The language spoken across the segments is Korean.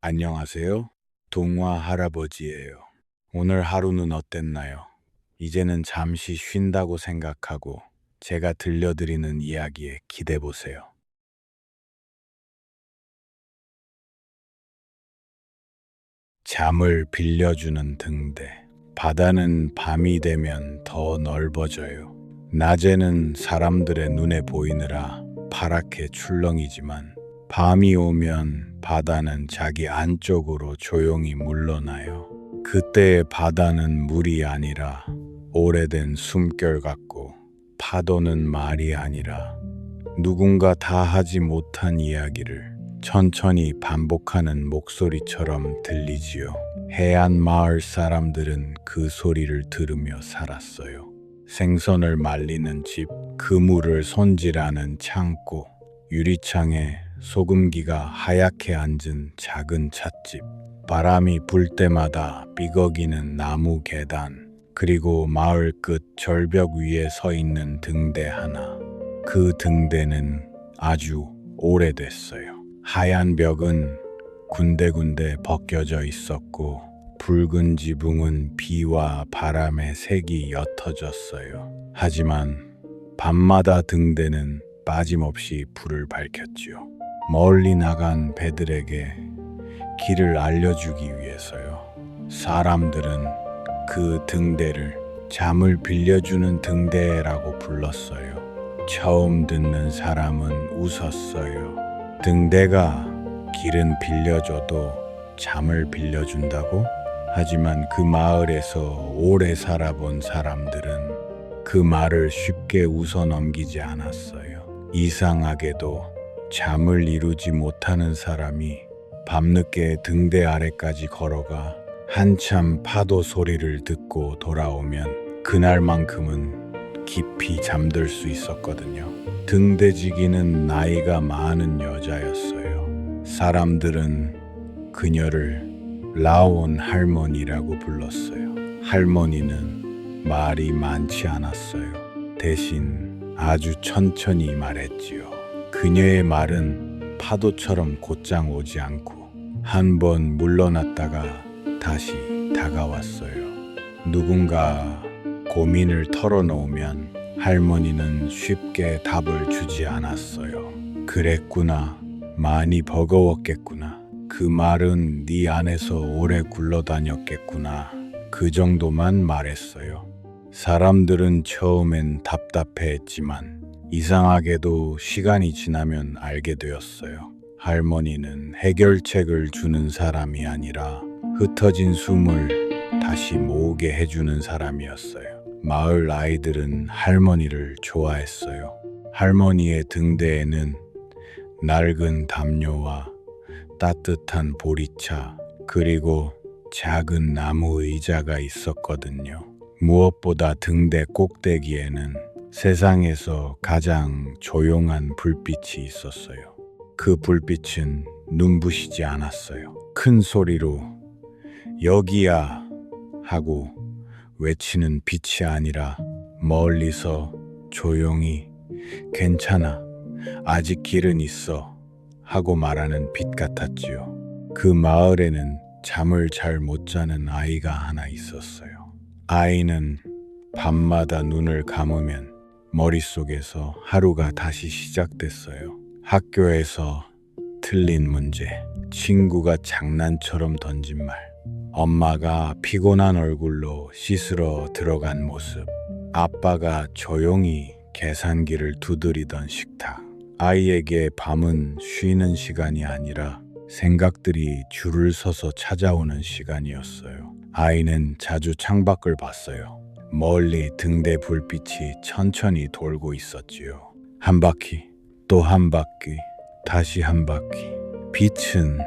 안녕하세요. 동화 할아버지예요. 오늘 하루는 어땠나요? 이제는 잠시 쉰다고 생각하고 제가 들려드리는 이야기에 기대 보세요. 잠을 빌려주는 등대. 바다는 밤이 되면 더 넓어져요. 낮에는 사람들의 눈에 보이느라 파랗게 출렁이지만 밤이 오면 바다는 자기 안쪽으로 조용히 물러나요. 그때의 바다는 물이 아니라 오래된 숨결 같고 파도는 말이 아니라 누군가 다 하지 못한 이야기를 천천히 반복하는 목소리처럼 들리지요. 해안 마을 사람들은 그 소리를 들으며 살았어요. 생선을 말리는 집, 그물을 손질하는 창고, 유리창에 소금기가 하얗게 앉은 작은 찻집, 바람이 불 때마다 삐걱이는 나무 계단, 그리고 마을 끝 절벽 위에 서 있는 등대 하나. 그 등대는 아주 오래됐어요. 하얀 벽은 군데군데 벗겨져 있었고 붉은 지붕은 비와 바람에 색이 옅어졌어요. 하지만 밤마다 등대는 빠짐없이 불을 밝혔지요. 멀리 나간 배들에게 길을 알려주기 위해서요. 사람들은 그 등대를 잠을 빌려주는 등대라고 불렀어요. 처음 듣는 사람은 웃었어요. 등대가 길은 빌려줘도 잠을 빌려준다고? 하지만 그 마을에서 오래 살아본 사람들은 그 말을 쉽게 웃어 넘기지 않았어요. 이상하게도 잠을 이루지 못하는 사람이 밤늦게 등대 아래까지 걸어가 한참 파도 소리를 듣고 돌아오면 그날만큼은 깊이 잠들 수 있었거든요. 등대지기는 나이가 많은 여자였어요. 사람들은 그녀를 라온 할머니라고 불렀어요. 할머니는 말이 많지 않았어요. 대신 아주 천천히 말했지요. 그녀의 말은 파도처럼 곧장 오지 않고 한 번 물러났다가 다시 다가왔어요. 누군가 고민을 털어놓으면 할머니는 쉽게 답을 주지 않았어요. 그랬구나. 많이 버거웠겠구나. 그 말은 네 안에서 오래 굴러다녔겠구나. 그 정도만 말했어요. 사람들은 처음엔 답답해했지만 이상하게도 시간이 지나면 알게 되었어요. 할머니는 해결책을 주는 사람이 아니라 흩어진 숨을 다시 모으게 해주는 사람이었어요. 마을 아이들은 할머니를 좋아했어요. 할머니의 등대에는 낡은 담요와 따뜻한 보리차, 그리고 작은 나무 의자가 있었거든요. 무엇보다 등대 꼭대기에는 세상에서 가장 조용한 불빛이 있었어요. 그 불빛은 눈부시지 않았어요. 큰 소리로 여기야 하고 외치는 빛이 아니라 멀리서 조용히 괜찮아, 아직 길은 있어 하고 말하는 빛 같았지요. 그 마을에는 잠을 잘 못 자는 아이가 하나 있었어요. 아이는 밤마다 눈을 감으면 머릿속에서 하루가 다시 시작됐어요. 학교에서 틀린 문제, 친구가 장난처럼 던진 말, 엄마가 피곤한 얼굴로 씻으러 들어간 모습, 아빠가 조용히 계산기를 두드리던 식탁. 아이에게 밤은 쉬는 시간이 아니라 생각들이 줄을 서서 찾아오는 시간이었어요. 아이는 자주 창밖을 봤어요. 멀리 등대 불빛이 천천히 돌고 있었지요. 한 바퀴, 또 한 바퀴, 다시 한 바퀴. 빛은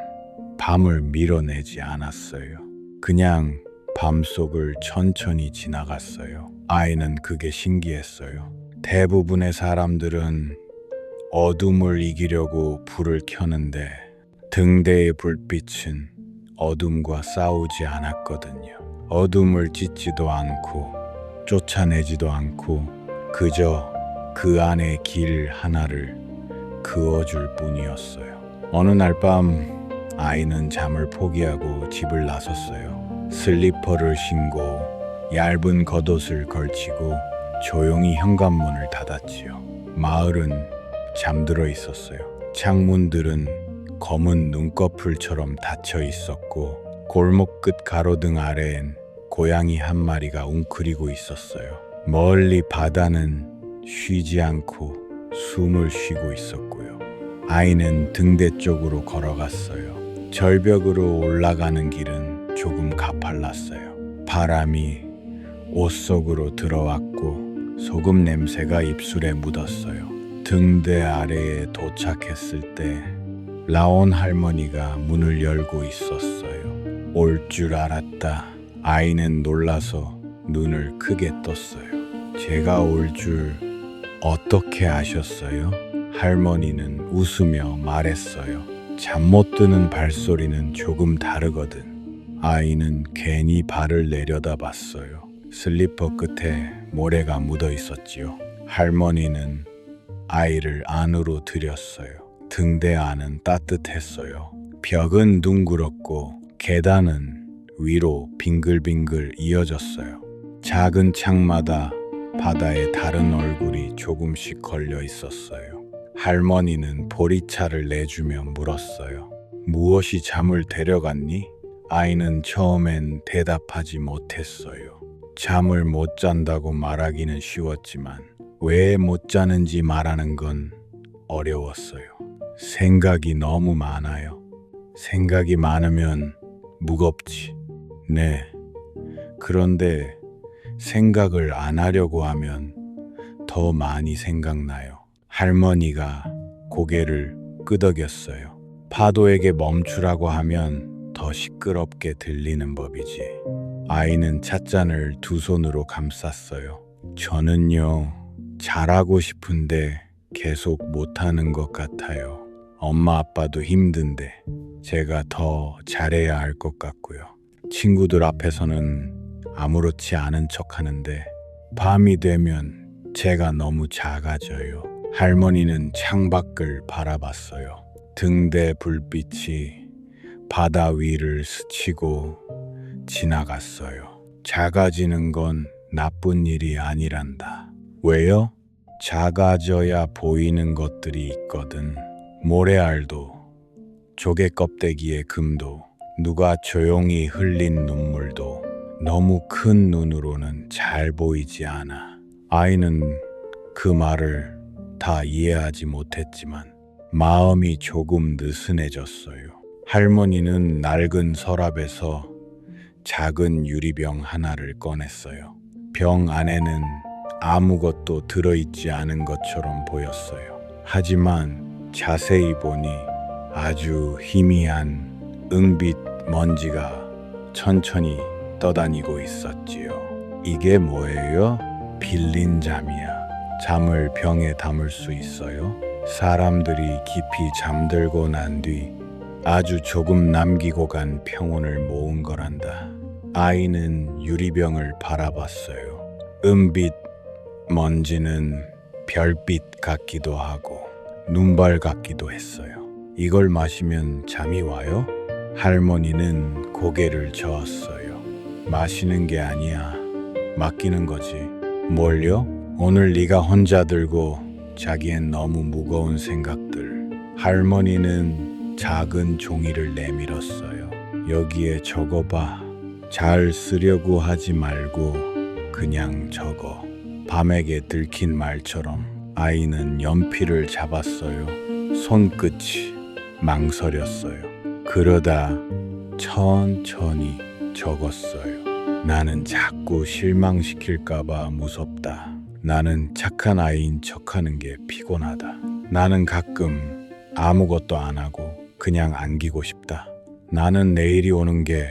밤을 밀어내지 않았어요. 그냥 밤속을 천천히 지나갔어요. 아이는 그게 신기했어요. 대부분의 사람들은 어둠을 이기려고 불을 켜는데 등대의 불빛은 어둠과 싸우지 않았거든요. 어둠을 찢지도 않고 쫓아내지도 않고 그저 그 안의 길 하나를 그어줄 뿐이었어요. 어느 날 밤 아이는 잠을 포기하고 집을 나섰어요. 슬리퍼를 신고 얇은 겉옷을 걸치고 조용히 현관문을 닫았지요. 마을은 잠들어 있었어요. 창문들은 검은 눈꺼풀처럼 닫혀 있었고 골목 끝 가로등 아래엔 고양이 한 마리가 웅크리고 있었어요. 멀리 바다는 쉬지 않고 숨을 쉬고 있었고요. 아이는 등대 쪽으로 걸어갔어요. 절벽으로 올라가는 길은 조금 가팔랐어요. 바람이 옷 속으로 들어왔고 소금 냄새가 입술에 묻었어요. 등대 아래에 도착했을 때 라온 할머니가 문을 열고 있었어요. 올 줄 알았다. 아이는 놀라서 눈을 크게 떴어요. 제가 올 줄 어떻게 아셨어요? 할머니는 웃으며 말했어요. 잠 못 드는 발소리는 조금 다르거든. 아이는 괜히 발을 내려다봤어요. 슬리퍼 끝에 모래가 묻어 있었지요. 할머니는 아이를 안으로 들였어요. 등대 안은 따뜻했어요. 벽은 둥그렇고 계단은 위로 빙글빙글 이어졌어요. 작은 창마다 바다의 다른 얼굴이 조금씩 걸려 있었어요. 할머니는 보리차를 내주며 물었어요. 무엇이 잠을 데려갔니? 아이는 처음엔 대답하지 못했어요. 잠을 못 잔다고 말하기는 쉬웠지만 왜 못 자는지 말하는 건 어려웠어요. 생각이 너무 많아요. 생각이 많으면 무겁지. 네. 그런데 생각을 안 하려고 하면 더 많이 생각나요. 할머니가 고개를 끄덕였어요. 파도에게 멈추라고 하면 더 시끄럽게 들리는 법이지. 아이는 찻잔을 두 손으로 감쌌어요. 저는요, 잘하고 싶은데 계속 못하는 것 같아요. 엄마 아빠도 힘든데 제가 더 잘해야 할 것 같고요. 친구들 앞에서는 아무렇지 않은 척 하는데 밤이 되면 제가 너무 작아져요. 할머니는 창밖을 바라봤어요. 등대 불빛이 바다 위를 스치고 지나갔어요. 작아지는 건 나쁜 일이 아니란다. 왜요? 작아져야 보이는 것들이 있거든. 모래알도, 조개 껍데기의 금도, 누가 조용히 흘린 눈물도 너무 큰 눈으로는 잘 보이지 않아. 아이는 그 말을 다 이해하지 못했지만 마음이 조금 느슨해졌어요. 할머니는 낡은 서랍에서 작은 유리병 하나를 꺼냈어요. 병 안에는 아무것도 들어있지 않은 것처럼 보였어요. 하지만 자세히 보니 아주 희미한 은빛 먼지가 천천히 떠다니고 있었지요. 이게 뭐예요? 빌린 잠이야. 잠을 병에 담을 수 있어요? 사람들이 깊이 잠들고 난 뒤 아주 조금 남기고 간 평온을 모은 거란다. 아이는 유리병을 바라봤어요. 은빛 먼지는 별빛 같기도 하고 눈발 같기도 했어요. 이걸 마시면 잠이 와요? 할머니는 고개를 저었어요. 마시는 게 아니야. 맡기는 거지. 뭘요? 오늘 네가 혼자 들고 자기엔 너무 무거운 생각들. 할머니는 작은 종이를 내밀었어요. 여기에 적어봐. 잘 쓰려고 하지 말고 그냥 적어. 밤에게 들킨 말처럼. 아이는 연필을 잡았어요. 손끝이 망설였어요. 그러다 천천히 적었어요. 나는 자꾸 실망시킬까봐 무섭다. 나는 착한 아이인 척하는 게 피곤하다. 나는 가끔 아무것도 안 하고 그냥 안기고 싶다. 나는 내일이 오는 게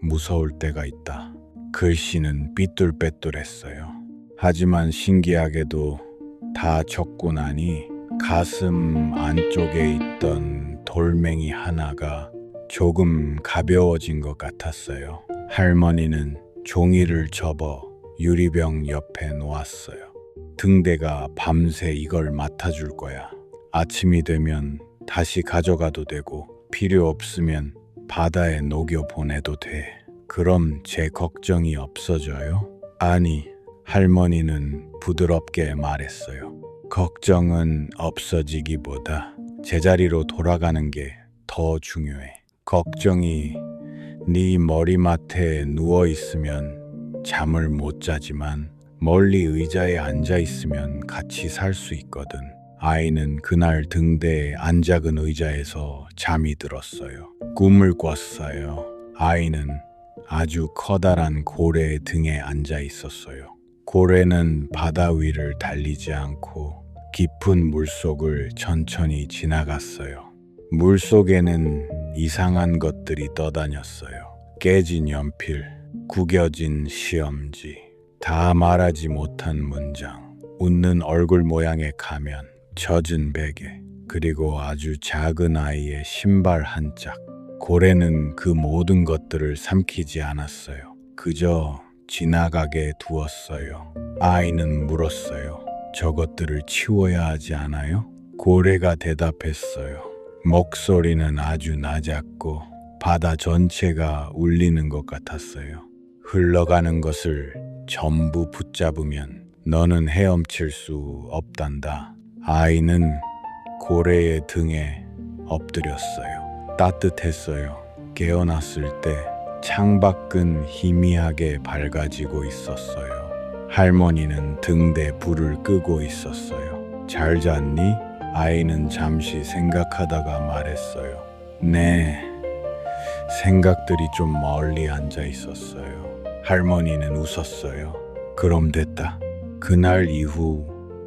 무서울 때가 있다. 글씨는 삐뚤빼뚤했어요. 하지만 신기하게도 다 적고 나니 가슴 안쪽에 있던 돌멩이 하나가 조금 가벼워진 것 같았어요. 할머니는 종이를 접어 유리병 옆에 놓았어요. 등대가 밤새 이걸 맡아줄 거야. 아침이 되면 다시 가져가도 되고 필요 없으면 바다에 녹여 보내도 돼. 그럼 제 걱정이 없어져요? 아니, 할머니는 부드럽게 말했어요. 걱정은 없어지기보다 제자리로 돌아가는 게 더 중요해. 걱정이 네 머리맡에 누워 있으면 잠을 못 자지만 멀리 의자에 앉아 있으면 같이 살 수 있거든. 아이는 그날 등대에 안 작은 의자에서 잠이 들었어요. 꿈을 꿨어요. 아이는 아주 커다란 고래의 등에 앉아 있었어요. 고래는 바다 위를 달리지 않고 깊은 물속을 천천히 지나갔어요. 물속에는 이상한 것들이 떠다녔어요. 깨진 연필, 구겨진 시험지, 다 말하지 못한 문장, 웃는 얼굴 모양의 가면, 젖은 베개, 그리고 아주 작은 아이의 신발 한 짝. 고래는 그 모든 것들을 삼키지 않았어요. 그저 지나가게 두었어요. 아이는 물었어요. 저것들을 치워야 하지 않아요? 고래가 대답했어요. 목소리는 아주 낮았고 바다 전체가 울리는 것 같았어요. 흘러가는 것을 전부 붙잡으면 너는 헤엄칠 수 없단다. 아이는 고래의 등에 엎드렸어요. 따뜻했어요. 깨어났을 때 창밖은 희미하게 밝아지고 있었어요. 할머니는 등대 불을 끄고 있었어요. 잘 잤니? 아이는 잠시 생각하다가 말했어요. 네, 생각들이 좀 멀리 앉아 있었어요. 할머니는 웃었어요. 그럼 됐다. 그날 이후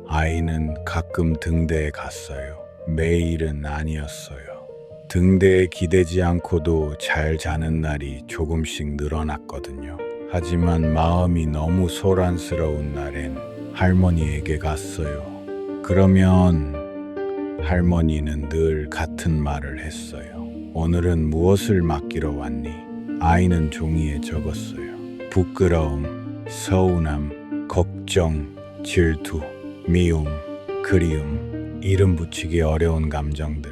아이는 가끔 등대에 갔어요. 매일은 아니었어요. 등대에 기대지 않고도 잘 자는 날이 조금씩 늘어났거든요. 하지만 마음이 너무 소란스러운 날엔 할머니에게 갔어요. 그러면 할머니는 늘 같은 말을 했어요. 오늘은 무엇을 맡기러 왔니? 아이는 종이에 적었어요. 부끄러움, 서운함, 걱정, 질투, 미움, 그리움, 이름 붙이기 어려운 감정들.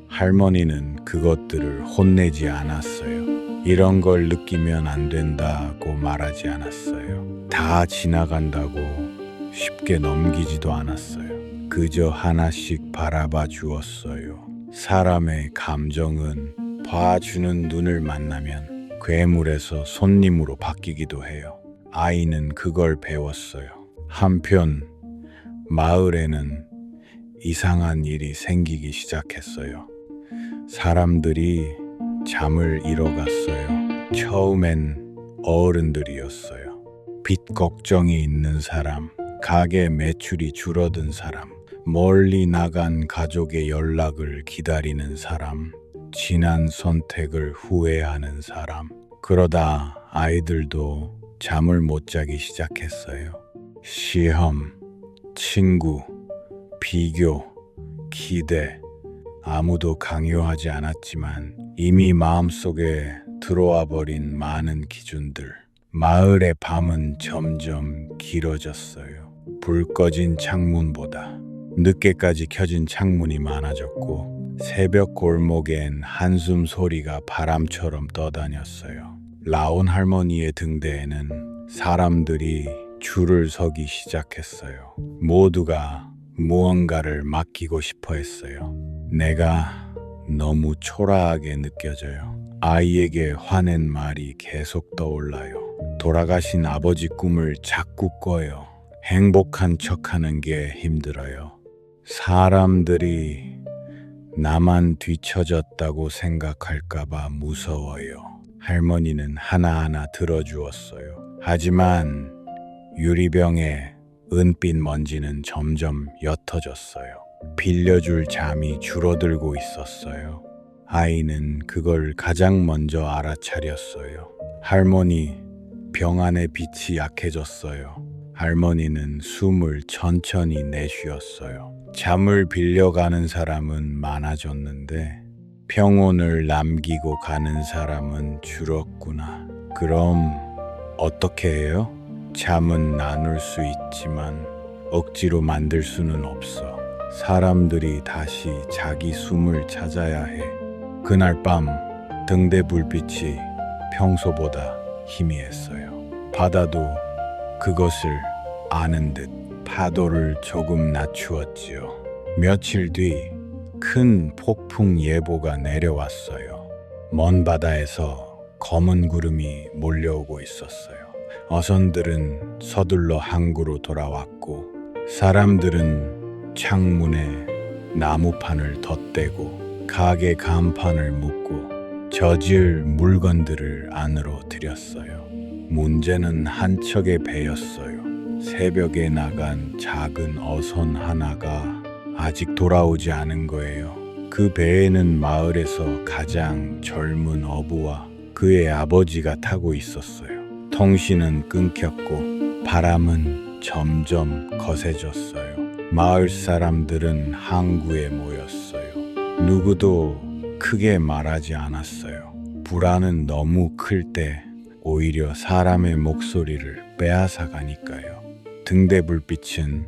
할머니는 그것들을 혼내지 않았어요. 이런 걸 느끼면 안 된다고 말하지 않았어요. 다 지나간다고 쉽게 넘기지도 않았어요. 그저 하나씩 바라봐 주었어요. 사람의 감정은 봐주는 눈을 만나면 괴물에서 손님으로 바뀌기도 해요. 아이는 그걸 배웠어요. 한편 마을에는 이상한 일이 생기기 시작했어요. 사람들이 잠을 잃어갔어요. 처음엔 어른들이었어요. 빚 걱정이 있는 사람, 가게 매출이 줄어든 사람, 멀리 나간 가족의 연락을 기다리는 사람, 지난 선택을 후회하는 사람. 그러다 아이들도 잠을 못 자기 시작했어요. 시험, 친구, 비교, 기대, 아무도 강요하지 않았지만 이미 마음속에 들어와 버린 많은 기준들. 마을의 밤은 점점 길어졌어요. 불 꺼진 창문보다 늦게까지 켜진 창문이 많아졌고 새벽 골목엔 한숨 소리가 바람처럼 떠다녔어요. 라온 할머니의 등대에는 사람들이 줄을 서기 시작했어요. 모두가 무언가를 맡기고 싶어 했어요. 내가 너무 초라하게 느껴져요. 아이에게 화낸 말이 계속 떠올라요. 돌아가신 아버지 꿈을 자꾸 꿔요. 행복한 척하는 게 힘들어요. 사람들이 나만 뒤처졌다고 생각할까봐 무서워요. 할머니는 하나하나 들어주었어요. 하지만 유리병에 은빛 먼지는 점점 옅어졌어요. 빌려줄 잠이 줄어들고 있었어요. 아이는 그걸 가장 먼저 알아차렸어요. 할머니, 병 안의 빛이 약해졌어요. 할머니는 숨을 천천히 내쉬었어요. 잠을 빌려가는 사람은 많아졌는데 평온을 남기고 가는 사람은 줄었구나. 그럼 어떻게 해요? 잠은 나눌 수 있지만 억지로 만들 수는 없어. 사람들이 다시 자기 숨을 찾아야 해. 그날 밤 등대 불빛이 평소보다 희미했어요. 바다도 그것을 아는 듯 파도를 조금 낮추었지요. 며칠 뒤 큰 폭풍 예보가 내려왔어요. 먼 바다에서 검은 구름이 몰려오고 있었어요. 어선들은 서둘러 항구로 돌아왔고 사람들은 창문에 나무판을 덧대고 가게 간판을 묶고 젖을 물건들을 안으로 들였어요. 문제는 한 척의 배였어요. 새벽에 나간 작은 어선 하나가 아직 돌아오지 않은 거예요. 그 배에는 마을에서 가장 젊은 어부와 그의 아버지가 타고 있었어요. 통신은 끊겼고 바람은 점점 거세졌어요. 마을 사람들은 항구에 모였어요. 누구도 크게 말하지 않았어요. 불안은 너무 클 때 오히려 사람의 목소리를 빼앗아 가니까요. 등대 불빛은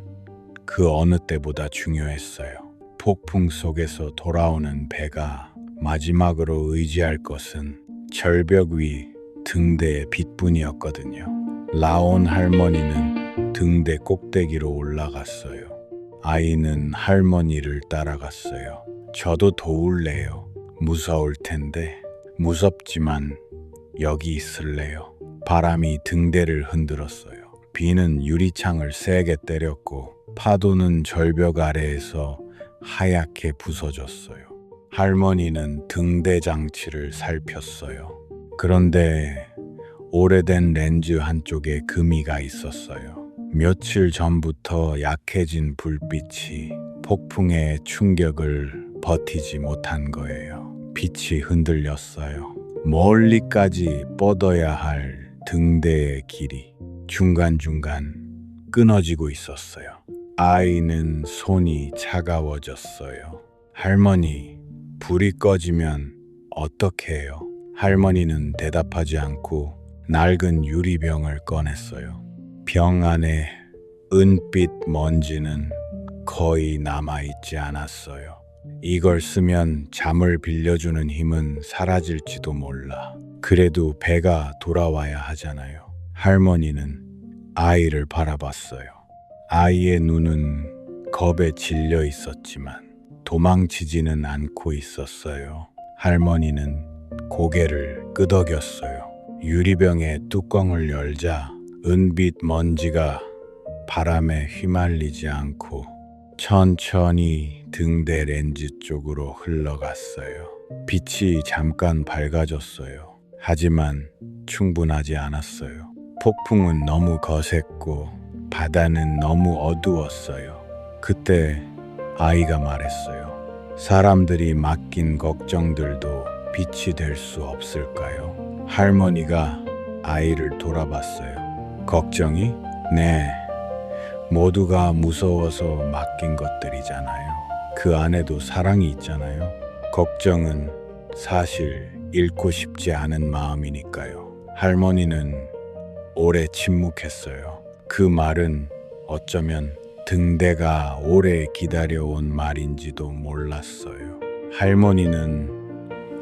그 어느 때보다 중요했어요. 폭풍 속에서 돌아오는 배가 마지막으로 의지할 것은 절벽 위 등대의 빛뿐이었거든요. 라온 할머니는 등대 꼭대기로 올라갔어요. 아이는 할머니를 따라갔어요. 저도 도울래요. 무서울 텐데. 무섭지만 여기 있을래요. 바람이 등대를 흔들었어요. 비는 유리창을 세게 때렸고 파도는 절벽 아래에서 하얗게 부서졌어요. 할머니는 등대 장치를 살폈어요. 그런데 오래된 렌즈 한쪽에 금이가 있었어요. 며칠 전부터 약해진 불빛이 폭풍의 충격을 버티지 못한 거예요. 빛이 흔들렸어요. 멀리까지 뻗어야 할 등대의 길이 중간중간 끊어지고 있었어요. 아이는 손이 차가워졌어요. 할머니, 불이 꺼지면 어떻게 해요? 할머니는 대답하지 않고 낡은 유리병을 꺼냈어요. 병 안에 은빛 먼지는 거의 남아있지 않았어요. 이걸 쓰면 잠을 빌려주는 힘은 사라질지도 몰라. 그래도 배가 돌아와야 하잖아요. 할머니는 아이를 바라봤어요. 아이의 눈은 겁에 질려 있었지만 도망치지는 않고 있었어요. 할머니는 고개를 끄덕였어요. 유리병의 뚜껑을 열자 은빛 먼지가 바람에 휘말리지 않고 천천히 등대 렌즈 쪽으로 흘러갔어요. 빛이 잠깐 밝아졌어요. 하지만 충분하지 않았어요. 폭풍은 너무 거셌고 바다는 너무 어두웠어요. 그때 아이가 말했어요. 사람들이 맡긴 걱정들도 빛이 될 수 없을까요? 할머니가 아이를 돌아봤어요. 걱정이? 네. 모두가 무서워서 맡긴 것들이잖아요. 그 안에도 사랑이 있잖아요. 걱정은 사실 잃고 싶지 않은 마음이니까요. 할머니는 오래 침묵했어요. 그 말은 어쩌면 등대가 오래 기다려온 말인지도 몰랐어요. 할머니는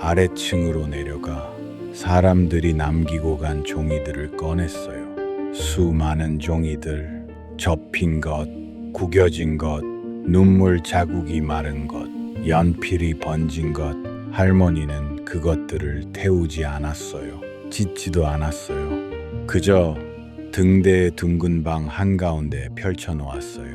아래층으로 내려가 사람들이 남기고 간 종이들을 꺼냈어요. 수많은 종이들, 접힌 것, 구겨진 것, 눈물 자국이 마른 것, 연필이 번진 것. 할머니는 그것들을 태우지 않았어요. 짓지도 않았어요. 그저 등대의 둥근 방 한가운데 펼쳐놓았어요.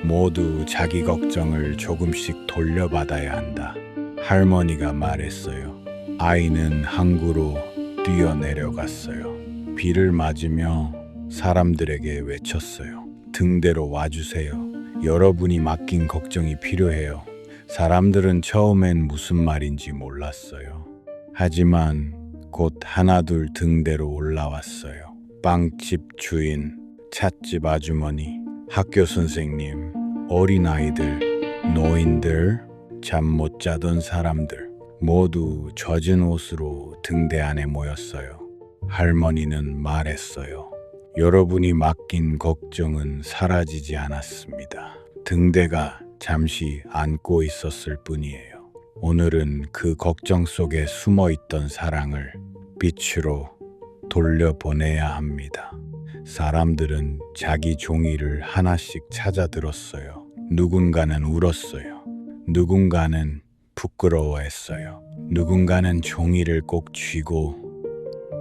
모두 자기 걱정을 조금씩 돌려받아야 한다. 할머니가 말했어요. 아이는 항구로 뛰어내려갔어요. 비를 맞으며 사람들에게 외쳤어요. 등대로 와주세요. 여러분이 맡긴 걱정이 필요해요. 사람들은 처음엔 무슨 말인지 몰랐어요. 하지만 곧 하나둘 등대로 올라왔어요. 빵집 주인, 찻집 아주머니, 학교 선생님, 어린아이들, 노인들, 잠 못 자던 사람들 모두 젖은 옷으로 등대 안에 모였어요. 할머니는 말했어요. 여러분이 맡긴 걱정은 사라지지 않았습니다. 등대가 잠시 안고 있었을 뿐이에요. 오늘은 그 걱정 속에 숨어 있던 사랑을 빛으로 돌려보내야 합니다. 사람들은 자기 종이를 하나씩 찾아 들었어요. 누군가는 울었어요. 누군가는 부끄러워했어요. 누군가는 종이를 꼭 쥐고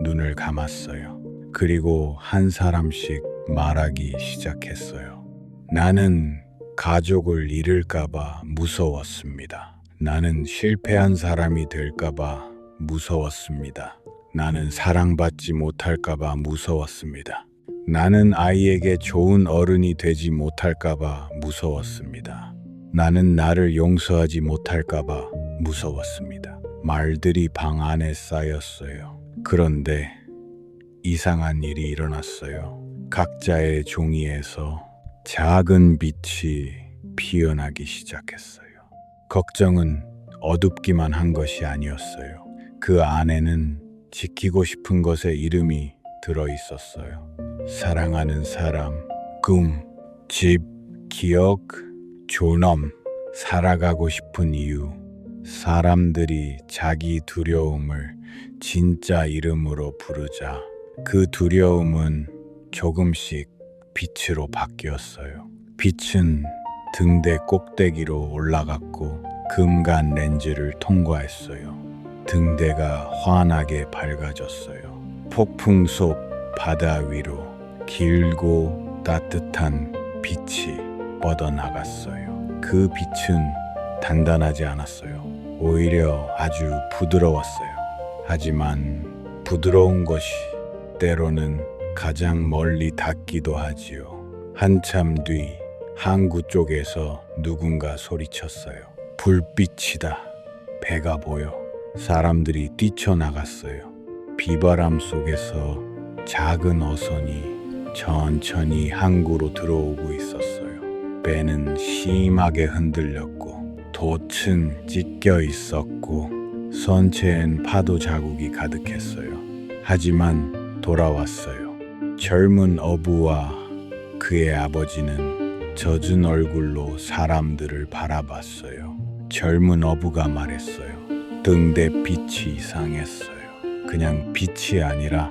눈을 감았어요. 그리고 한 사람씩 말하기 시작했어요. 나는 가족을 잃을까봐 무서웠습니다. 나는 실패한 사람이 될까봐 무서웠습니다. 나는 사랑받지 못할까봐 무서웠습니다. 나는 아이에게 좋은 어른이 되지 못할까봐 무서웠습니다. 나는 나를 용서하지 못할까봐 무서웠습니다. 말들이 방 안에 쌓였어요. 그런데 이상한 일이 일어났어요. 각자의 종이에서 작은 빛이 피어나기 시작했어요. 걱정은 어둡기만 한 것이 아니었어요. 그 안에는 지키고 싶은 것의 이름이 들어 있었어요. 사랑하는 사람, 꿈, 집, 기억, 존엄, 살아가고 싶은 이유. 사람들이 자기 두려움을 진짜 이름으로 부르자 그 두려움은 조금씩 빛으로 바뀌었어요. 빛은 등대 꼭대기로 올라갔고 금간 렌즈를 통과했어요. 등대가 환하게 밝아졌어요. 폭풍 속 바다 위로 길고 따뜻한 빛이 뻗어나갔어요. 그 빛은 단단하지 않았어요. 오히려 아주 부드러웠어요. 하지만 부드러운 것이 때로는 가장 멀리 닿기도 하지요. 한참 뒤 항구 쪽에서 누군가 소리쳤어요. 불빛이다. 배가 보여. 사람들이 뛰쳐나갔어요. 비바람 속에서 작은 어선이 천천히 항구로 들어오고 있었어요. 배는 심하게 흔들렸고 돛은 찢겨 있었고 선체엔 파도 자국이 가득했어요. 하지만 돌아왔어요. 젊은 어부와 그의 아버지는 젖은 얼굴로 사람들을 바라봤어요. 젊은 어부가 말했어요. 등대 빛이 이상했어요. 그냥 빛이 아니라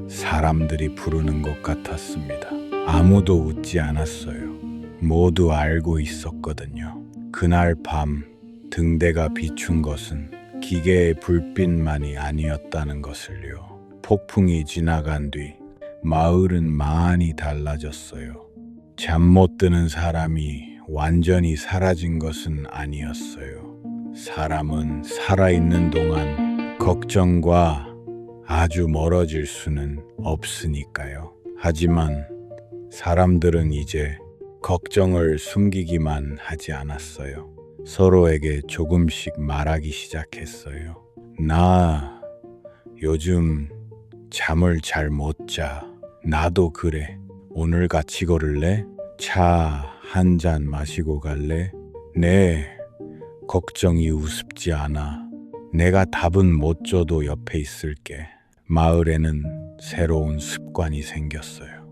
사람들이 부르는 것 같았습니다. 아무도 웃지 않았어요. 모두 알고 있었거든요. 그날 밤 등대가 비춘 것은 기계의 불빛만이 아니었다는 것을요. 폭풍이 지나간 뒤 마을은 많이 달라졌어요. 잠 못 드는 사람이 완전히 사라진 것은 아니었어요. 사람은 살아있는 동안 걱정과 아주 멀어질 수는 없으니까요. 하지만 사람들은 이제 걱정을 숨기기만 하지 않았어요. 서로에게 조금씩 말하기 시작했어요. 나 요즘 잠을 잘 못 자. 나도 그래. 오늘 같이 걸을래? 차 한 잔 마시고 갈래? 네, 걱정이 우습지 않아. 내가 답은 못 줘도 옆에 있을게. 마을에는 새로운 습관이 생겼어요.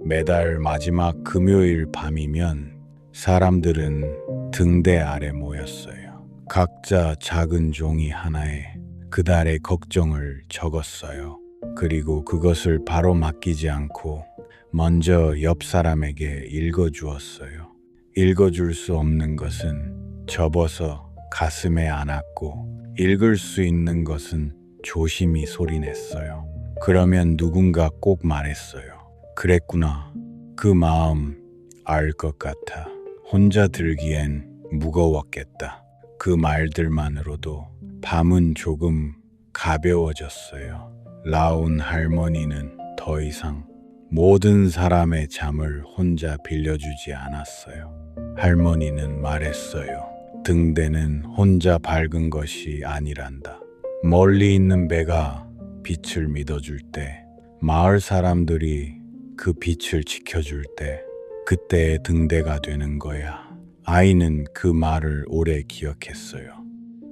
매달 마지막 금요일 밤이면 사람들은 등대 아래 모였어요. 각자 작은 종이 하나에 그달의 걱정을 적었어요. 그리고 그것을 바로 맡기지 않고 먼저 옆 사람에게 읽어주었어요. 읽어줄 수 없는 것은 접어서 가슴에 안았고 읽을 수 있는 것은 조심히 소리냈어요. 그러면 누군가 꼭 말했어요. 그랬구나. 그 마음 알 것 같아. 혼자 들기엔 무거웠겠다. 그 말들만으로도 밤은 조금 가벼워졌어요. 라운 할머니는 더 이상 모든 사람의 잠을 혼자 빌려주지 않았어요. 할머니는 말했어요. 등대는 혼자 밝은 것이 아니란다. 멀리 있는 배가 빛을 믿어줄 때, 마을 사람들이 그 빛을 지켜줄 때, 그때의 등대가 되는 거야. 아이는 그 말을 오래 기억했어요.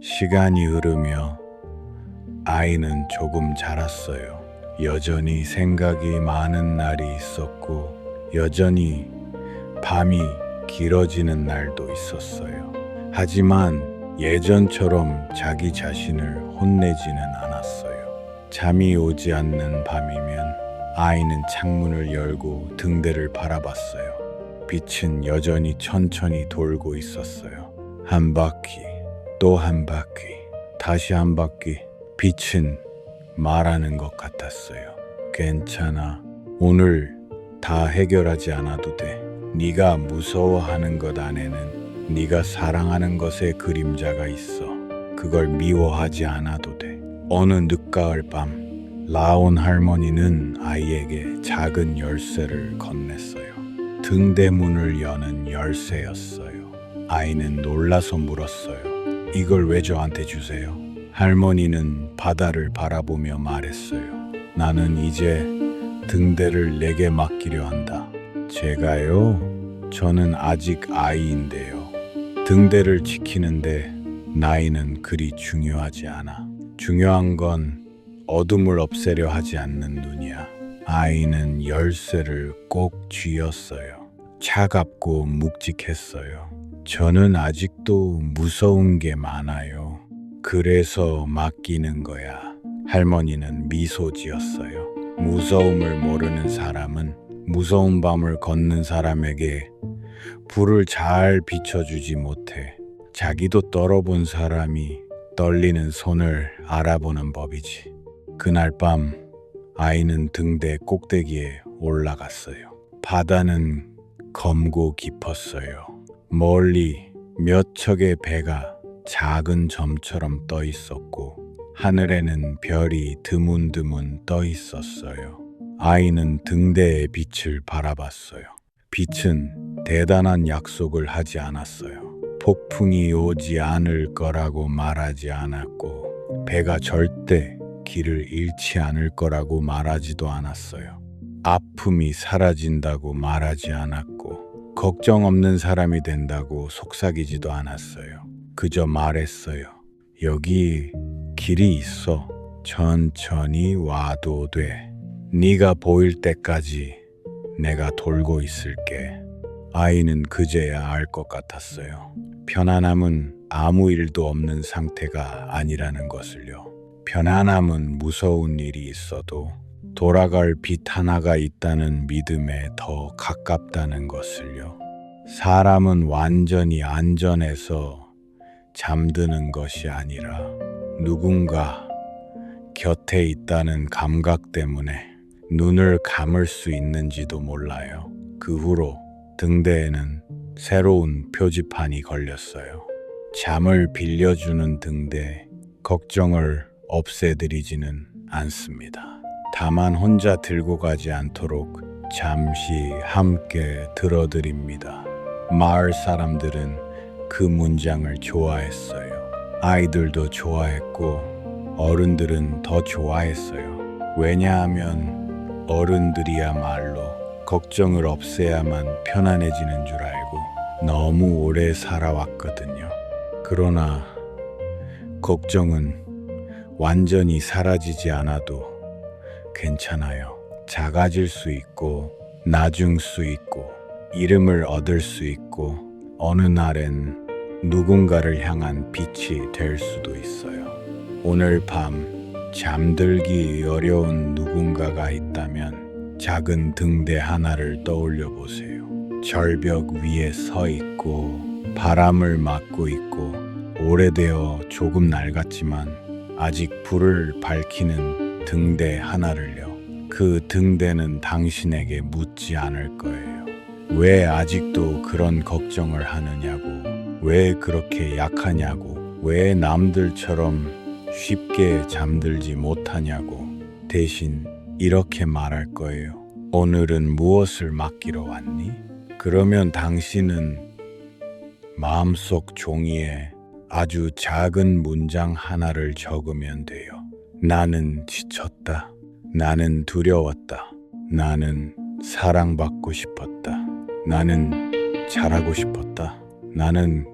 시간이 흐르며 아이는 조금 자랐어요. 여전히 생각이 많은 날이 있었고 여전히 밤이 길어지는 날도 있었어요. 하지만 예전처럼 자기 자신을 혼내지는 않았어요. 잠이 오지 않는 밤이면 아이는 창문을 열고 등대를 바라봤어요. 빛은 여전히 천천히 돌고 있었어요. 한 바퀴, 또 한 바퀴, 다시 한 바퀴. 빛은 말하는 것 같았어요. 괜찮아. 오늘 다 해결하지 않아도 돼. 네가 무서워하는 것 안에는 네가 사랑하는 것의 그림자가 있어. 그걸 미워하지 않아도 돼. 어느 늦가을 밤 라온 할머니는 아이에게 작은 열쇠를 건넸어요. 등대문을 여는 열쇠였어요. 아이는 놀라서 물었어요. 이걸 왜 저한테 주세요? 할머니는 바다를 바라보며 말했어요. 나는 이제 등대를 내게 맡기려 한다. 제가요? 저는 아직 아이인데요. 등대를 지키는데 나이는 그리 중요하지 않아. 중요한 건 어둠을 없애려 하지 않는 눈이야. 아이는 열쇠를 꼭 쥐었어요. 차갑고 묵직했어요. 저는 아직도 무서운 게 많아요. 그래서 맡기는 거야. 할머니는 미소 지었어요. 무서움을 모르는 사람은 무서운 밤을 걷는 사람에게 불을 잘 비춰주지 못해. 자기도 떨어본 사람이 떨리는 손을 알아보는 법이지. 그날 밤 아이는 등대 꼭대기에 올라갔어요. 바다는 검고 깊었어요. 멀리 몇 척의 배가 작은 점처럼 떠 있었고 하늘에는 별이 드문드문 떠 있었어요. 아이는 등대의 빛을 바라봤어요. 빛은 대단한 약속을 하지 않았어요. 폭풍이 오지 않을 거라고 말하지 않았고 배가 절대 길을 잃지 않을 거라고 말하지도 않았어요. 아픔이 사라진다고 말하지 않았고 걱정 없는 사람이 된다고 속삭이지도 않았어요. 그저 말했어요. 여기 길이 있어. 천천히 와도 돼. 네가 보일 때까지 내가 돌고 있을게. 아이는 그제야 알 것 같았어요. 편안함은 아무 일도 없는 상태가 아니라는 것을요. 편안함은 무서운 일이 있어도 돌아갈 빛 하나가 있다는 믿음에 더 가깝다는 것을요. 사람은 완전히 안전해서 잠드는 것이 아니라 누군가 곁에 있다는 감각 때문에 눈을 감을 수 있는지도 몰라요. 그 후로 등대에는 새로운 표지판이 걸렸어요. 잠을 빌려주는 등대, 걱정을 없애드리지는 않습니다. 다만 혼자 들고 가지 않도록 잠시 함께 들어드립니다. 마을 사람들은 그 문장을 좋아했어요. 아이들도 좋아했고 어른들은 더 좋아했어요. 왜냐하면 어른들이야말로 걱정을 없애야만 편안해지는 줄 알고 너무 오래 살아왔거든요. 그러나 걱정은 완전히 사라지지 않아도 괜찮아요. 작아질 수 있고 나중 수 있고 이름을 얻을 수 있고 어느 날엔 누군가를 향한 빛이 될 수도 있어요. 오늘 밤 잠들기 어려운 누군가가 있다면 작은 등대 하나를 떠올려 보세요. 절벽 위에 서 있고 바람을 맞고 있고 오래되어 조금 낡았지만 아직 불을 밝히는 등대 하나를요. 그 등대는 당신에게 묻지 않을 거예요. 왜 아직도 그런 걱정을 하느냐고, 왜 그렇게 약하냐고, 왜 남들처럼 쉽게 잠들지 못하냐고. 대신 이렇게 말할 거예요. 오늘은 무엇을 맡기러 왔니? 그러면 당신은 마음속 종이에 아주 작은 문장 하나를 적으면 돼요. 나는 지쳤다. 나는 두려웠다. 나는 사랑받고 싶었다. 나는 잘하고 싶었다. 나는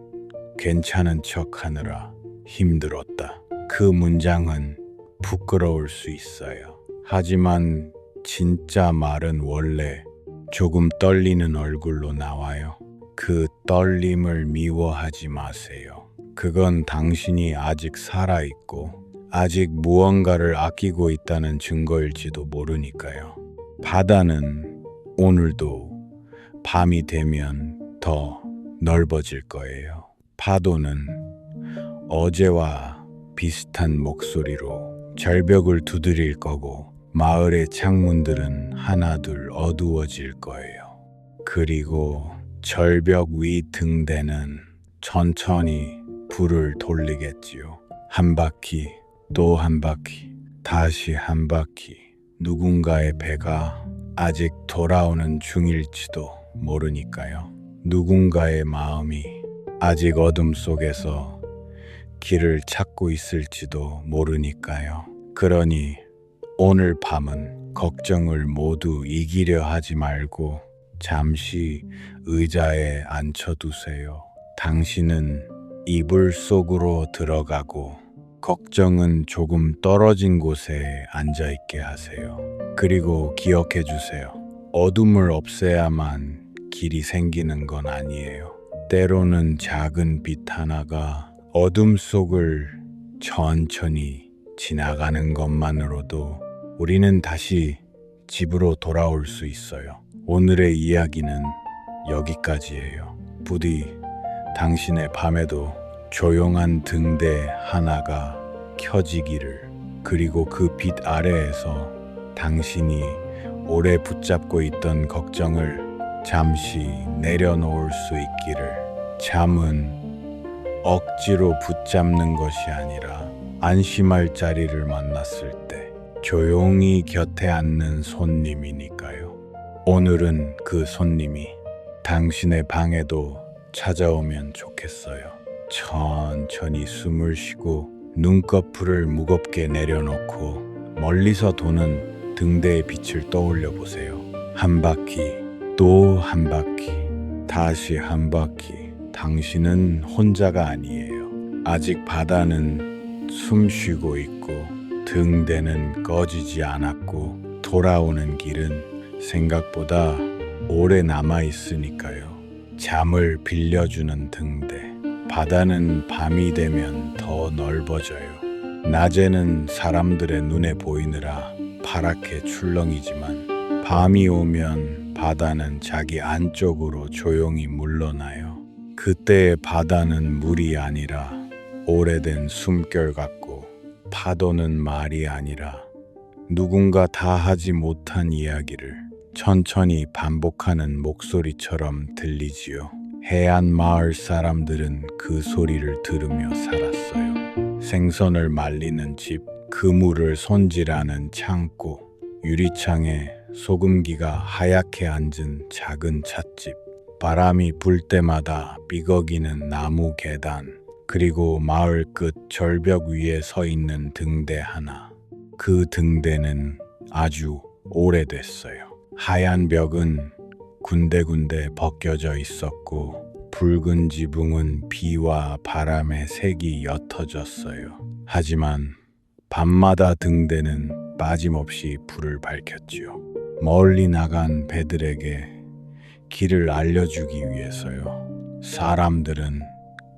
괜찮은 척 하느라 힘들었다. 그 문장은 부끄러울 수 있어요. 하지만 진짜 말은 원래 조금 떨리는 얼굴로 나와요. 그 떨림을 미워하지 마세요. 그건 당신이 아직 살아있고 아직 무언가를 아끼고 있다는 증거일지도 모르니까요. 바다는 오늘도 밤이 되면 더 넓어질 거예요. 파도는 어제와 비슷한 목소리로 절벽을 두드릴 거고 마을의 창문들은 하나둘 어두워질 거예요. 그리고 절벽 위 등대는 천천히 불을 돌리겠지요. 한 바퀴, 또 한 바퀴, 다시 한 바퀴. 누군가의 배가 아직 돌아오는 중일지도 모르니까요. 누군가의 마음이 아직 어둠 속에서 길을 찾고 있을지도 모르니까요. 그러니 오늘 밤은 걱정을 모두 이기려 하지 말고 잠시 의자에 앉혀두세요. 당신은 이불 속으로 들어가고 걱정은 조금 떨어진 곳에 앉아있게 하세요. 그리고 기억해 주세요. 어둠을 없애야만 길이 생기는 건 아니에요. 때로는 작은 빛 하나가 어둠 속을 천천히 지나가는 것만으로도 우리는 다시 집으로 돌아올 수 있어요. 오늘의 이야기는 여기까지예요. 부디 당신의 밤에도 조용한 등대 하나가 켜지기를, 그리고 그 빛 아래에서 당신이 오래 붙잡고 있던 걱정을 잠시 내려놓을 수 있기를. 잠은 억지로 붙잡는 것이 아니라 안심할 자리를 만났을 때 조용히 곁에 앉는 손님이니까요. 오늘은 그 손님이 당신의 방에도 찾아오면 좋겠어요. 천천히 숨을 쉬고 눈꺼풀을 무겁게 내려놓고 멀리서 도는 등대의 빛을 떠올려 보세요. 한 바퀴, 또 한 바퀴, 다시 한 바퀴. 당신은 혼자가 아니에요. 아직 바다는 숨 쉬고 있고 등대는 꺼지지 않았고 돌아오는 길은 생각보다 오래 남아 있으니까요. 잠을 빌려주는 등대. 바다는 밤이 되면 더 넓어져요. 낮에는 사람들의 눈에 보이느라 파랗게 출렁이지만 밤이 오면 바다는 자기 안쪽으로 조용히 물러나요. 그때의 바다는 물이 아니라 오래된 숨결 같고 파도는 말이 아니라 누군가 다 하지 못한 이야기를 천천히 반복하는 목소리처럼 들리지요. 해안 마을 사람들은 그 소리를 들으며 살았어요. 생선을 말리는 집, 그물을 손질하는 창고, 유리창에 소금기가 하얗게 앉은 작은 찻집, 바람이 불 때마다 삐걱이는 나무 계단, 그리고 마을 끝 절벽 위에 서 있는 등대 하나. 그 등대는 아주 오래됐어요. 하얀 벽은 군데군데 벗겨져 있었고 붉은 지붕은 비와 바람에 색이 옅어졌어요. 하지만 밤마다 등대는 빠짐없이 불을 밝혔지요. 멀리 나간 배들에게 길을 알려주기 위해서요. 사람들은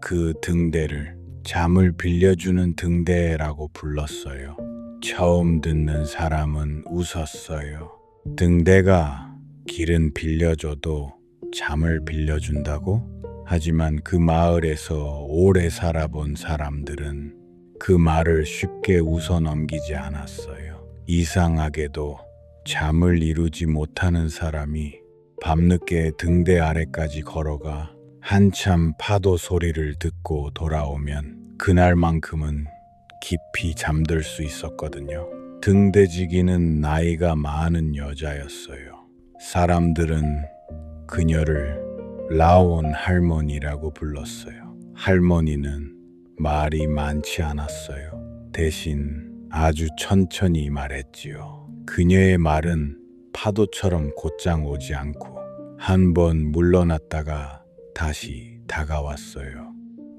그 등대를 잠을 빌려주는 등대라고 불렀어요. 처음 듣는 사람은 웃었어요. 등대가 길은 빌려줘도 잠을 빌려준다고? 하지만 그 마을에서 오래 살아본 사람들은 그 말을 쉽게 웃어넘기지 않았어요. 이상하게도 잠을 이루지 못하는 사람이 밤늦게 등대 아래까지 걸어가 한참 파도 소리를 듣고 돌아오면 그날만큼은 깊이 잠들 수 있었거든요. 등대지기는 나이가 많은 여자였어요. 사람들은 그녀를 라온 할머니라고 불렀어요. 할머니는 말이 많지 않았어요. 대신 아주 천천히 말했지요. 그녀의 말은 파도처럼 곧장 오지 않고 한 번 물러났다가 다시 다가왔어요.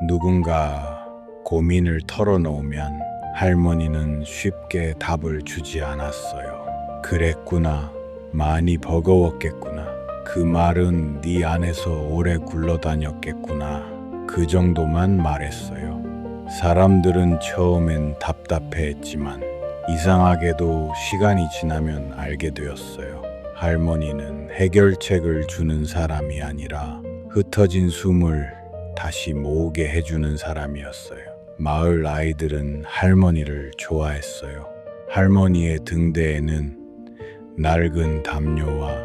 누군가 고민을 털어놓으면 할머니는 쉽게 답을 주지 않았어요. 그랬구나. 많이 버거웠겠구나. 그 말은 네 안에서 오래 굴러다녔겠구나. 그 그 정도만 말했어요. 사람들은 처음엔 답답해했지만 이상하게도 시간이 지나면 알게 되었어요. 할머니는 해결책을 주는 사람이 아니라 흩어진 숨을 다시 모으게 해주는 사람이었어요. 마을 아이들은 할머니를 좋아했어요. 할머니의 등대에는 낡은 담요와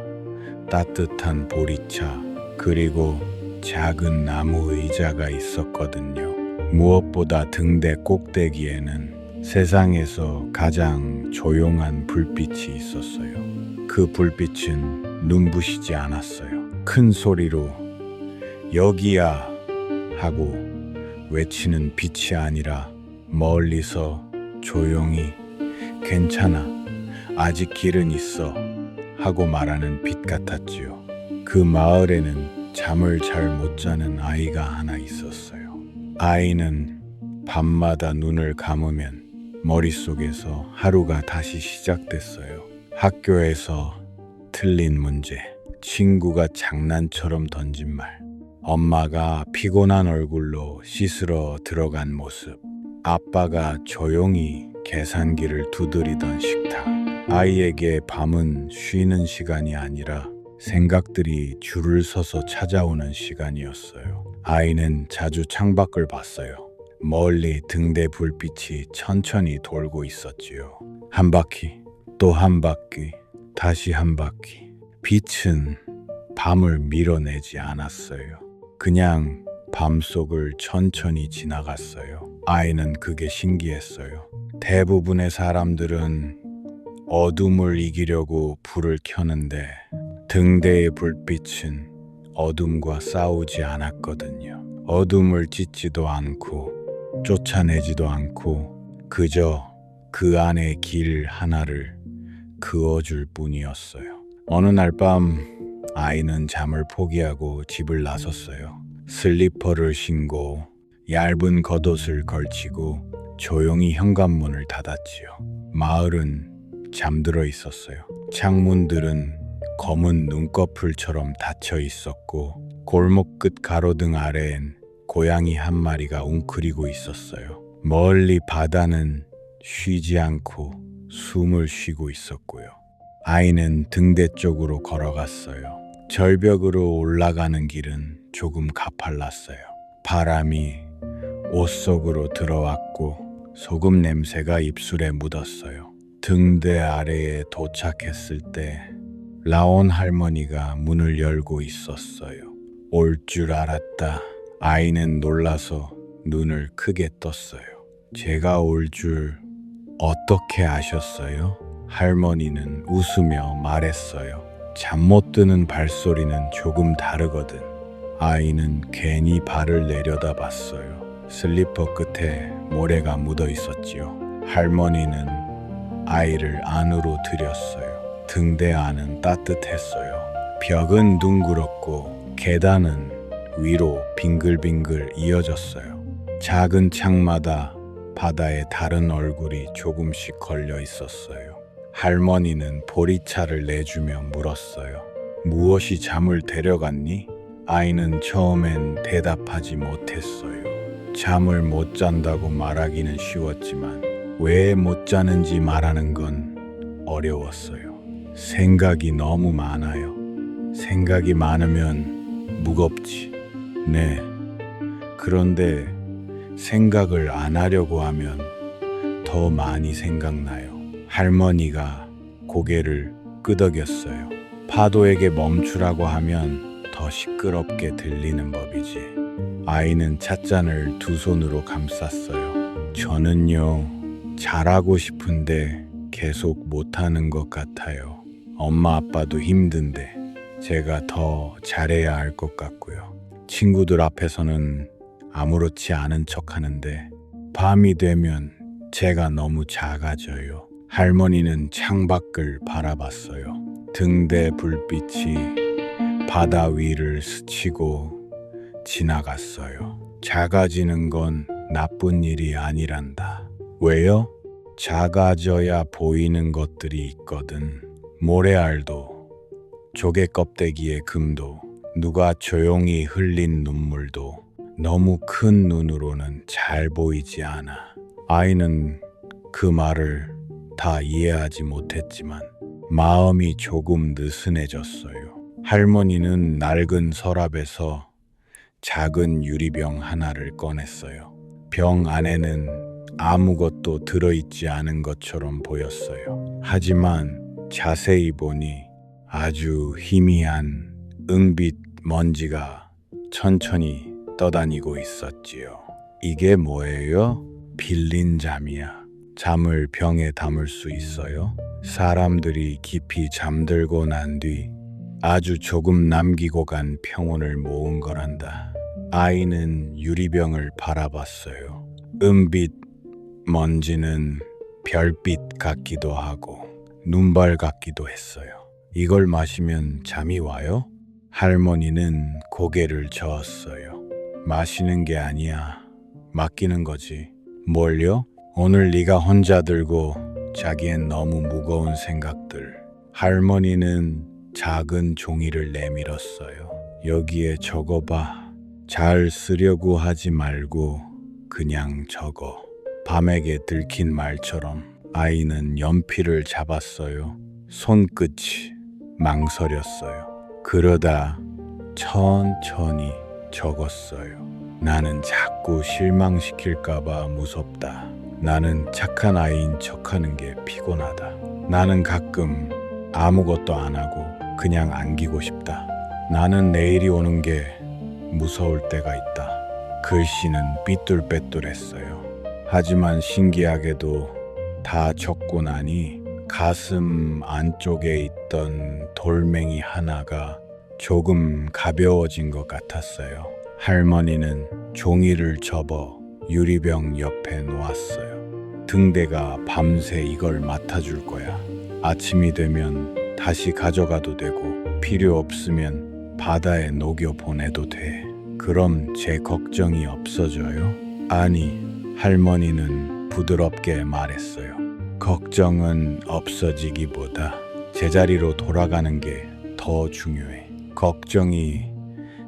따뜻한 보리차, 그리고 작은 나무 의자가 있었거든요. 무엇보다 등대 꼭대기에는 세상에서 가장 조용한 불빛이 있었어요. 그 불빛은 눈부시지 않았어요. 큰 소리로 여기야 하고 외치는 빛이 아니라 멀리서 조용히 괜찮아, 아직 길은 있어 하고 말하는 빛 같았지요. 그 마을에는 잠을 잘 못 자는 아이가 하나 있었어요. 아이는 밤마다 눈을 감으면 머릿속에서 하루가 다시 시작됐어요. 학교에서 틀린 문제, 친구가 장난처럼 던진 말, 엄마가 피곤한 얼굴로 씻으러 들어간 모습, 아빠가 조용히 계산기를 두드리던 식탁. 아이에게 밤은 쉬는 시간이 아니라 생각들이 줄을 서서 찾아오는 시간이었어요. 아이는 자주 창밖을 봤어요. 멀리 등대 불빛이 천천히 돌고 있었지요. 한 바퀴, 또 한 바퀴, 다시 한 바퀴. 빛은 밤을 밀어내지 않았어요. 그냥 밤속을 천천히 지나갔어요. 아이는 그게 신기했어요. 대부분의 사람들은 어둠을 이기려고 불을 켜는데 등대의 불빛은 어둠과 싸우지 않았거든요. 어둠을 찢지도 않고 쫓아내지도 않고 그저 그 안의 길 하나를 그어줄 뿐이었어요. 어느 날 밤 아이는 잠을 포기하고 집을 나섰어요. 슬리퍼를 신고 얇은 겉옷을 걸치고 조용히 현관문을 닫았지요. 마을은 잠들어 있었어요. 창문들은 검은 눈꺼풀처럼 닫혀 있었고 골목 끝 가로등 아래엔 고양이 한 마리가 웅크리고 있었어요. 멀리 바다는 쉬지 않고 숨을 쉬고 있었고요. 아이는 등대 쪽으로 걸어갔어요. 절벽으로 올라가는 길은 조금 가팔랐어요. 바람이 옷 속으로 들어왔고 소금 냄새가 입술에 묻었어요. 등대 아래에 도착했을 때 라온 할머니가 문을 열고 있었어요. 올 줄 알았다. 아이는 놀라서 눈을 크게 떴어요. 제가 올 줄 어떻게 아셨어요? 할머니는 웃으며 말했어요. 잠 못 드는 발소리는 조금 다르거든. 아이는 괜히 발을 내려다봤어요. 슬리퍼 끝에 모래가 묻어 있었지요. 할머니는 아이를 안으로 들였어요. 등대 안은 따뜻했어요. 벽은 둥그렇고 계단은 위로 빙글빙글 이어졌어요. 작은 창마다 바다의 다른 얼굴이 조금씩 걸려 있었어요. 할머니는 보리차를 내주며 물었어요. 무엇이 잠을 데려갔니? 아이는 처음엔 대답하지 못했어요. 잠을 못 잔다고 말하기는 쉬웠지만 왜 못 자는지 말하는 건 어려웠어요. 생각이 너무 많아요. 생각이 많으면 무겁지. 네. 그런데 생각을 안 하려고 하면 더 많이 생각나요. 할머니가 고개를 끄덕였어요. 파도에게 멈추라고 하면 더 시끄럽게 들리는 법이지. 아이는 찻잔을 두 손으로 감쌌어요. 저는요, 잘하고 싶은데 계속 못하는 것 같아요. 엄마 아빠도 힘든데 제가 더 잘해야 할 것 같고요. 친구들 앞에서는 아무렇지 않은 척 하는데 밤이 되면 제가 너무 작아져요. 할머니는 창밖을 바라봤어요. 등대 불빛이 바다 위를 스치고 지나갔어요. 작아지는 건 나쁜 일이 아니란다. 왜요? 작아져야 보이는 것들이 있거든. 모래알도, 조개 껍데기의 금도, 누가 조용히 흘린 눈물도, 너무 큰 눈으로는 잘 보이지 않아. 아이는 그 말을 다 이해하지 못했지만 마음이 조금 느슨해졌어요. 할머니는 낡은 서랍에서 작은 유리병 하나를 꺼냈어요. 병 안에는 아무것도 들어있지 않은 것처럼 보였어요. 하지만 자세히 보니 아주 희미한 은빛 먼지가 천천히 떠다니고 있었지요. 이게 뭐예요? 빌린 잠이야. 잠을 병에 담을 수 있어요? 사람들이 깊이 잠들고 난 뒤 아주 조금 남기고 간 평온을 모은 거란다. 아이는 유리병을 바라봤어요. 은빛 먼지는 별빛 같기도 하고 눈발 같기도 했어요. 이걸 마시면 잠이 와요? 할머니는 고개를 저었어요. 마시는 게 아니야. 맡기는 거지. 뭘요? 오늘 네가 혼자 들고 자기엔 너무 무거운 생각들. 할머니는 작은 종이를 내밀었어요. 여기에 적어봐. 잘 쓰려고 하지 말고 그냥 적어. 밤에게 들킨 말처럼. 아이는 연필을 잡았어요. 손끝이 망설였어요. 그러다 천천히 적었어요. 나는 자꾸 실망시킬까봐 무섭다. 나는 착한 아이인 척하는 게 피곤하다. 나는 가끔 아무것도 안 하고 그냥 안기고 싶다. 나는 내일이 오는 게 무서울 때가 있다. 글씨는 삐뚤빼뚤했어요. 하지만 신기하게도 다 적고 나니 가슴 안쪽에 있던 돌멩이 하나가 조금 가벼워진 것 같았어요. 할머니는 종이를 접어 유리병 옆에 놓았어요. 등대가 밤새 이걸 맡아줄 거야. 아침이 되면 다시 가져가도 되고 필요 없으면 바다에 녹여 보내도 돼. 그럼 제 걱정이 없어져요? 아니, 할머니는 부드럽게 말했어요. 걱정은 없어지기보다 제자리로 돌아가는 게 더 중요해. 걱정이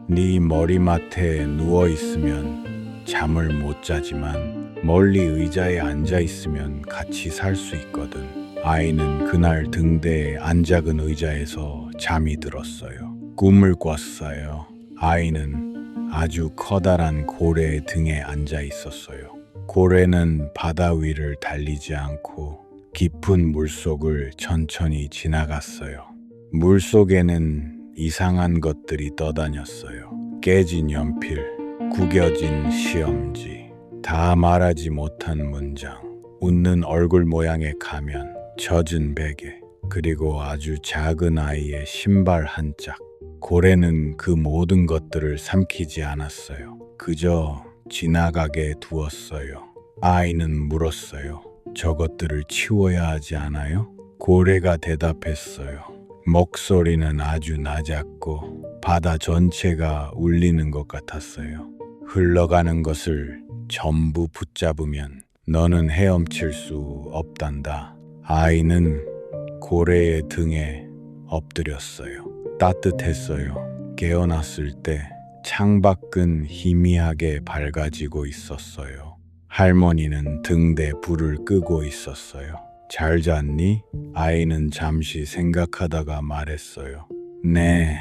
네 머리맡에 누워 있으면 잠을 못 자지만 멀리 의자에 앉아 있으면 같이 살 수 있거든. 아이는 그날 등대에 안작은 의자에서 잠이 들었어요. 꿈을 꿨어요. 아이는 아주 커다란 고래의 등에 앉아 있었어요. 고래는 바다 위를 달리지 않고 깊은 물속을 천천히 지나갔어요. 물속에는 이상한 것들이 떠다녔어요. 깨진 연필, 구겨진 시험지, 다 말하지 못한 문장, 웃는 얼굴 모양의 가면, 젖은 베개, 그리고 아주 작은 아이의 신발 한 짝. 고래는 그 모든 것들을 삼키지 않았어요. 그저 지나가게 두었어요. 아이는 물었어요. 저것들을 치워야 하지 않아요? 고래가 대답했어요. 목소리는 아주 낮았고 바다 전체가 울리는 것 같았어요. 흘러가는 것을 전부 붙잡으면 너는 헤엄칠 수 없단다. 아이는 고래의 등에 엎드렸어요. 따뜻했어요. 깨어났을 때 창밖은 희미하게 밝아지고 있었어요. 할머니는 등대 불을 끄고 있었어요. 잘 잤니? 아이는 잠시 생각하다가 말했어요. 네,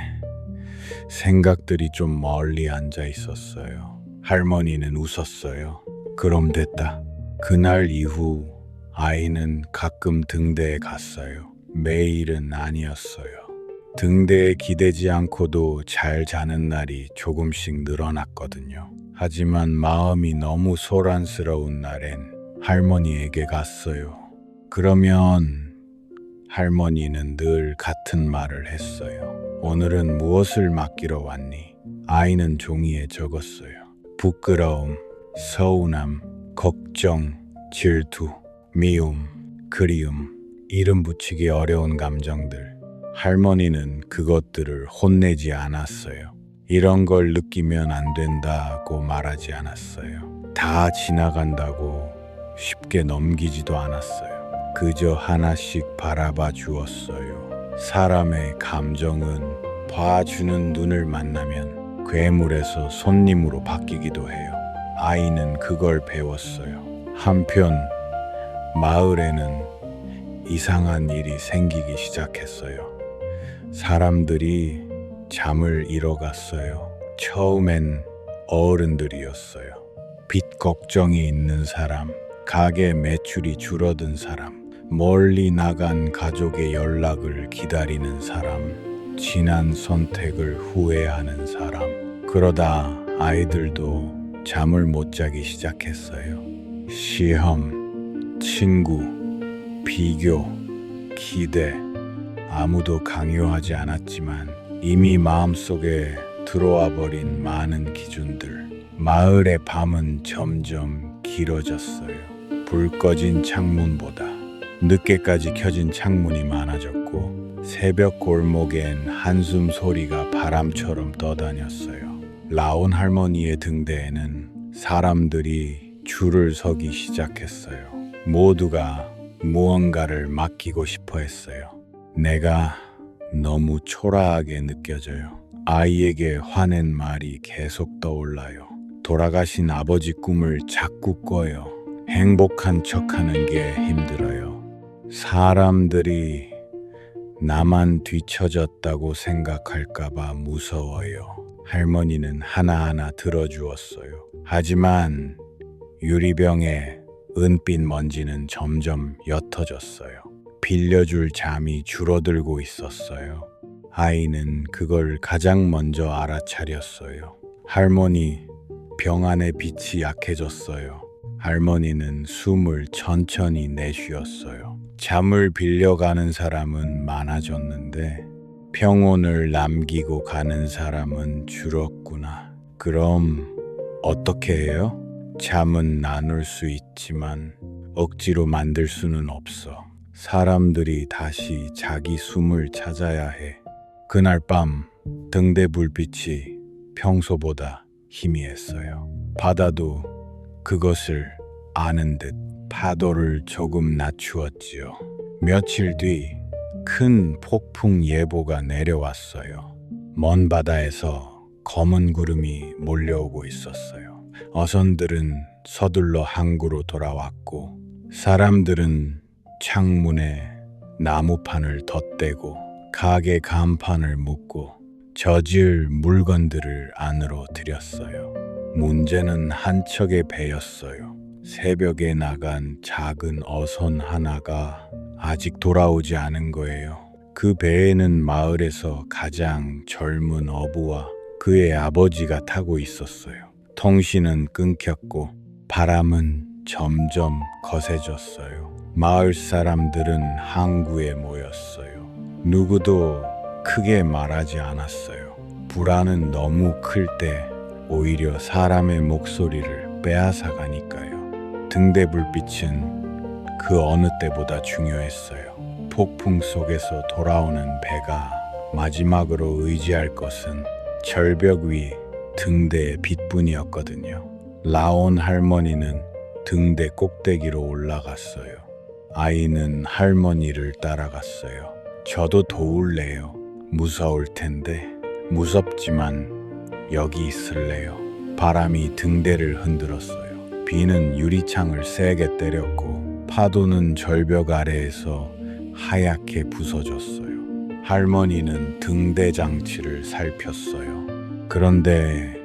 생각들이 좀 멀리 앉아 있었어요. 할머니는 웃었어요. 그럼 됐다. 그날 이후 아이는 가끔 등대에 갔어요. 매일은 아니었어요. 등대에 기대지 않고도 잘 자는 날이 조금씩 늘어났거든요. 하지만 마음이 너무 소란스러운 날엔 할머니에게 갔어요. 그러면 할머니는 늘 같은 말을 했어요. 오늘은 무엇을 맡기러 왔니? 아이는 종이에 적었어요. 부끄러움, 서운함, 걱정, 질투, 미움, 그리움, 이름 붙이기 어려운 감정들. 할머니는 그것들을 혼내지 않았어요. 이런 걸 느끼면 안 된다고 말하지 않았어요. 다 지나간다고 쉽게 넘기지도 않았어요. 그저 하나씩 바라봐 주었어요. 사람의 감정은 봐주는 눈을 만나면 괴물에서 손님으로 바뀌기도 해요. 아이는 그걸 배웠어요. 한편 마을에는 이상한 일이 생기기 시작했어요. 사람들이 잠을 잃어갔어요. 처음엔 어른들이었어요. 빚 걱정이 있는 사람, 가게 매출이 줄어든 사람, 멀리 나간 가족의 연락을 기다리는 사람, 지난 선택을 후회하는 사람. 그러다 아이들도 잠을 못 자기 시작했어요. 시험, 친구, 비교, 기대. 아무도 강요하지 않았지만 이미 마음속에 들어와 버린 많은 기준들. 마을의 밤은 점점 길어졌어요. 불 꺼진 창문보다 늦게까지 켜진 창문이 많아졌고 새벽 골목엔 한숨 소리가 바람처럼 떠다녔어요. 라온 할머니의 등대에는 사람들이 줄을 서기 시작했어요. 모두가 무언가를 맡기고 싶어 했어요. 내가 너무 초라하게 느껴져요. 아이에게 화낸 말이 계속 떠올라요. 돌아가신 아버지 꿈을 자꾸 꿔요. 행복한 척하는 게 힘들어요. 사람들이 나만 뒤처졌다고 생각할까봐 무서워요. 할머니는 하나하나 들어주었어요. 하지만 유리병에 은빛 먼지는 점점 옅어졌어요. 빌려줄 잠이 줄어들고 있었어요. 아이는 그걸 가장 먼저 알아차렸어요. 할머니, 병 안의 빛이 약해졌어요. 할머니는 숨을 천천히 내쉬었어요. 잠을 빌려가는 사람은 많아졌는데 평온을 남기고 가는 사람은 줄었구나. 그럼 어떻게 해요? 잠은 나눌 수 있지만 억지로 만들 수는 없어. 사람들이 다시 자기 숨을 찾아야 해. 그날 밤 등대 불빛이 평소보다 희미했어요. 바다도 그것을 아는 듯 파도를 조금 낮추었지요. 며칠 뒤 큰 폭풍 예보가 내려왔어요. 먼 바다에서 검은 구름이 몰려오고 있었어요. 어선들은 서둘러 항구로 돌아왔고 사람들은 창문에 나무판을 덧대고 가게 간판을 묶고 젖을 물건들을 안으로 들였어요. 문제는 한 척의 배였어요. 새벽에 나간 작은 어선 하나가 아직 돌아오지 않은 거예요. 그 배에는 마을에서 가장 젊은 어부와 그의 아버지가 타고 있었어요. 통신은 끊겼고 바람은 점점 거세졌어요. 마을 사람들은 항구에 모였어요. 누구도 크게 말하지 않았어요. 불안은 너무 클 때 오히려 사람의 목소리를 빼앗아가니까요. 등대 불빛은 그 어느 때보다 중요했어요. 폭풍 속에서 돌아오는 배가 마지막으로 의지할 것은 절벽 위 등대의 빛뿐이었거든요. 라온 할머니는 등대 꼭대기로 올라갔어요. 아이는 할머니를 따라갔어요. 저도 도울래요. 무서울 텐데. 무섭지만 여기 있을래요. 바람이 등대를 흔들었어요. 비는 유리창을 세게 때렸고 파도는 절벽 아래에서 하얗게 부서졌어요. 할머니는 등대 장치를 살폈어요. 그런데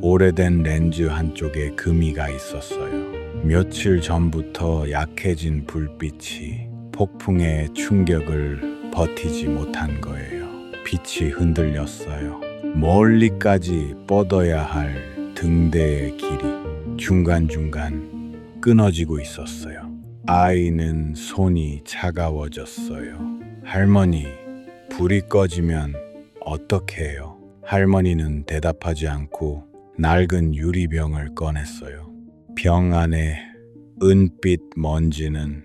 오래된 렌즈 한쪽에 금이가 있었어요. 며칠 전부터 약해진 불빛이 폭풍의 충격을 버티지 못한 거예요. 빛이 흔들렸어요. 멀리까지 뻗어야 할 등대의 길이 중간중간 끊어지고 있었어요. 아이는 손이 차가워졌어요. 할머니, 불이 꺼지면 어떻게 해요? 할머니는 대답하지 않고 낡은 유리병을 꺼냈어요. 병 안에 은빛 먼지는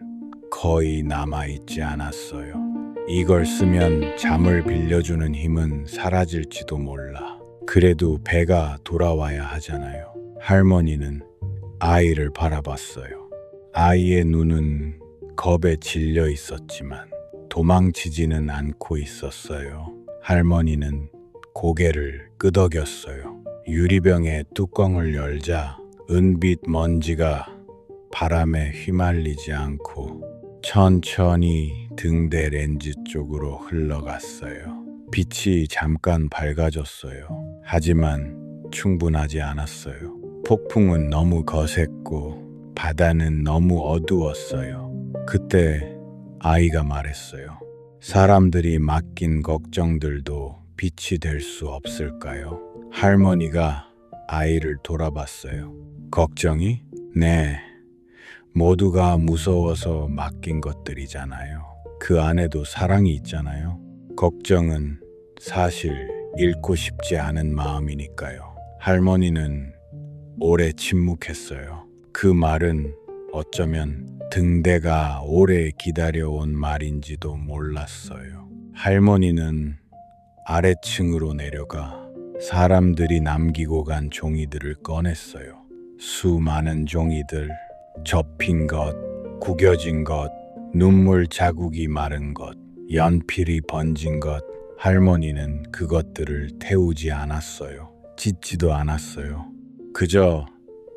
거의 남아있지 않았어요. 이걸 쓰면 잠을 빌려주는 힘은 사라질지도 몰라. 그래도 배가 돌아와야 하잖아요. 할머니는 아이를 바라봤어요. 아이의 눈은 겁에 질려 있었지만 도망치지는 않고 있었어요. 할머니는 고개를 끄덕였어요. 유리병의 뚜껑을 열자 은빛 먼지가 바람에 휘말리지 않고 천천히 등대 렌즈 쪽으로 흘러갔어요. 빛이 잠깐 밝아졌어요. 하지만 충분하지 않았어요. 폭풍은 너무 거셌고 바다는 너무 어두웠어요. 그때 아이가 말했어요. 사람들이 맡긴 걱정들도 빛이 될 수 없을까요? 할머니가 아이를 돌아봤어요. 걱정이? 네. 모두가 무서워서 맡긴 것들이잖아요. 그 안에도 사랑이 있잖아요. 걱정은 사실 잃고 싶지 않은 마음이니까요. 할머니는 오래 침묵했어요. 그 말은 어쩌면 등대가 오래 기다려온 말인지도 몰랐어요. 할머니는 아래층으로 내려가 사람들이 남기고 간 종이들을 꺼냈어요. 수많은 종이들, 접힌 것, 구겨진 것, 눈물 자국이 마른 것, 연필이 번진 것. 할머니는 그것들을 태우지 않았어요. 찢지도 않았어요. 그저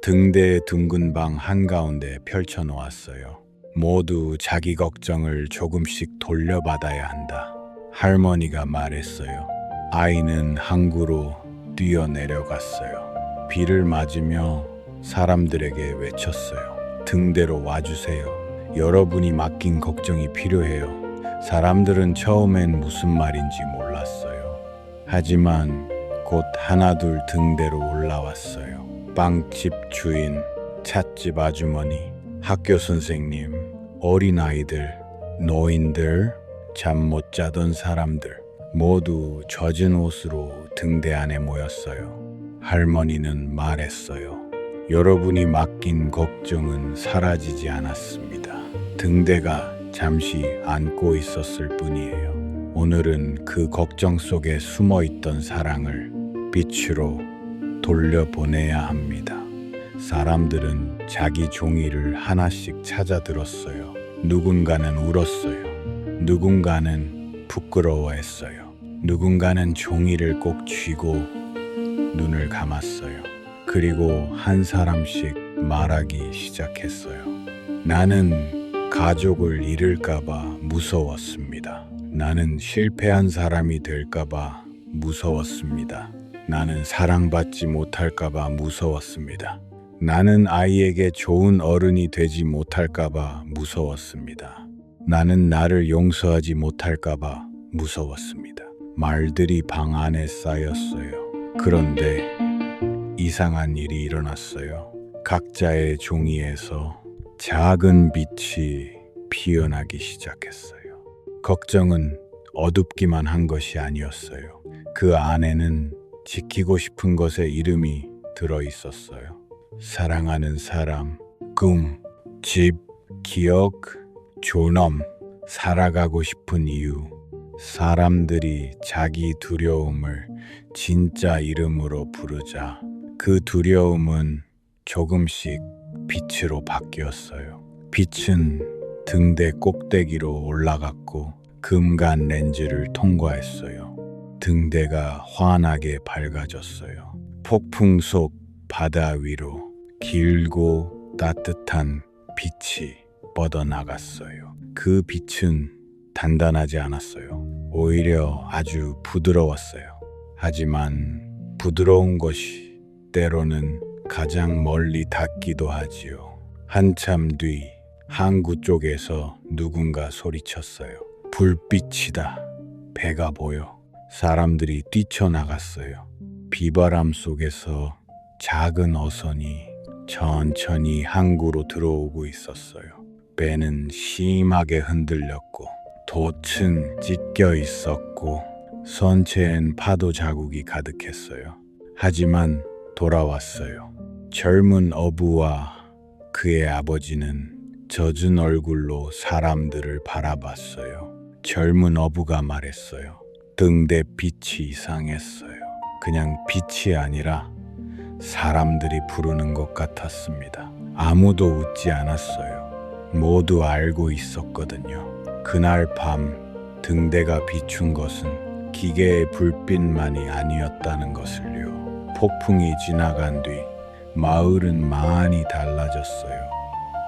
등대의 둥근 방 한가운데 펼쳐놓았어요. 모두 자기 걱정을 조금씩 돌려받아야 한다. 할머니가 말했어요. 아이는 항구로 뛰어내려갔어요. 비를 맞으며 사람들에게 외쳤어요. 등대로 와주세요. 여러분이 맡긴 걱정이 필요해요. 사람들은 처음엔 무슨 말인지 몰랐어요. 하지만 곧 하나둘 등대로 올라왔어요. 빵집 주인, 찻집 아주머니, 학교 선생님, 어린아이들, 노인들, 잠 못 자던 사람들 모두 젖은 옷으로 등대 안에 모였어요. 할머니는 말했어요. 여러분이 맡긴 걱정은 사라지지 않았습니다. 등대가 잠시 안고 있었을 뿐이에요. 오늘은 그 걱정 속에 숨어 있던 사랑을 빛으로 돌려보내야 합니다. 사람들은 자기 종이를 하나씩 찾아 들었어요. 누군가는 울었어요. 누군가는 부끄러워했어요. 누군가는 종이를 꼭 쥐고 눈을 감았어요. 그리고 한 사람씩 말하기 시작했어요. 나는 가족을 잃을까봐 무서웠습니다. 나는 실패한 사람이 될까봐 무서웠습니다. 나는 사랑받지 못할까봐 무서웠습니다. 나는 아이에게 좋은 어른이 되지 못할까봐 무서웠습니다. 나는 나를 용서하지 못할까봐 무서웠습니다. 말들이 방 안에 쌓였어요. 그런데 이상한 일이 일어났어요. 각자의 종이에서 작은 빛이 피어나기 시작했어요. 걱정은 어둡기만 한 것이 아니었어요. 그 안에는 지키고 싶은 것의 이름이 들어 있었어요. 사랑하는 사람, 꿈, 집, 기억, 존엄, 살아가고 싶은 이유. 사람들이 자기 두려움을 진짜 이름으로 부르자 그 두려움은 조금씩 빛으로 바뀌었어요. 빛은 등대 꼭대기로 올라갔고 금간 렌즈를 통과했어요. 등대가 환하게 밝아졌어요. 폭풍 속 바다 위로 길고 따뜻한 빛이 뻗어나갔어요. 그 빛은 단단하지 않았어요. 오히려 아주 부드러웠어요. 하지만 부드러운 것이 때로는 가장 멀리 닿기도 하지요. 한참 뒤 항구 쪽에서 누군가 소리쳤어요. 불빛이다. 배가 보여. 사람들이 뛰쳐나갔어요. 비바람 속에서 작은 어선이 천천히 항구로 들어오고 있었어요. 배는 심하게 흔들렸고 돛은 찢겨 있었고 선체엔 파도 자국이 가득했어요. 하지만 돌아왔어요. 젊은 어부와 그의 아버지는 젖은 얼굴로 사람들을 바라봤어요. 젊은 어부가 말했어요. 등대 빛이 이상했어요. 그냥 빛이 아니라 사람들이 부르는 것 같았습니다. 아무도 웃지 않았어요. 모두 알고 있었거든요. 그날 밤 등대가 비춘 것은 기계의 불빛만이 아니었다는 것을요. 폭풍이 지나간 뒤 마을은 많이 달라졌어요.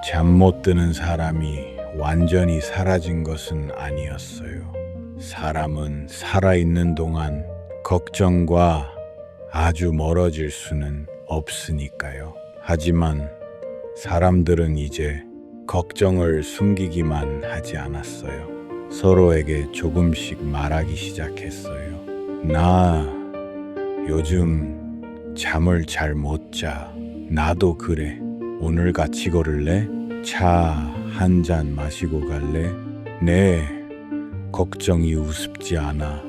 잠 못 드는 사람이 완전히 사라진 것은 아니었어요. 사람은 살아있는 동안 걱정과 아주 멀어질 수는 없으니까요. 하지만 사람들은 이제 걱정을 숨기기만 하지 않았어요. 서로에게 조금씩 말하기 시작했어요. 나 요즘 잠을 잘 못 자. 나도 그래. 오늘 같이 걸을래? 차 한 잔 마시고 갈래? 네, 걱정이 우습지 않아.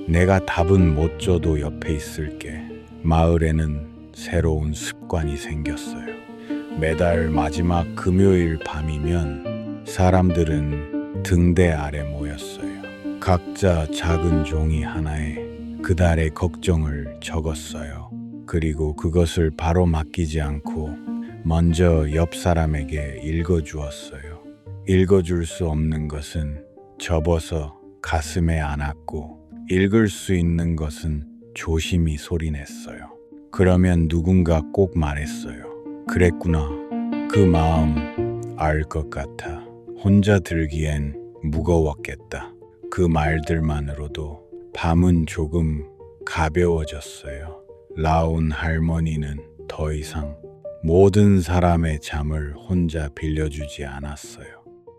내가 답은 못 줘도 옆에 있을게. 마을에는 새로운 습관이 생겼어요. 매달 마지막 금요일 밤이면 사람들은 등대 아래 모였어요. 각자 작은 종이 하나에 그달의 걱정을 적었어요. 그리고 그것을 바로 맡기지 않고 먼저 옆 사람에게 읽어주었어요. 읽어줄 수 없는 것은 접어서 가슴에 안았고 읽을 수 있는 것은 조심히 소리냈어요. 그러면 누군가 꼭 말했어요. 그랬구나. 그 마음 알 것 같아. 혼자 들기엔 무거웠겠다. 그 말들만으로도 밤은 조금 가벼워졌어요. 라온 할머니는 더 이상 모든 사람의 잠을 혼자 빌려주지 않았어요.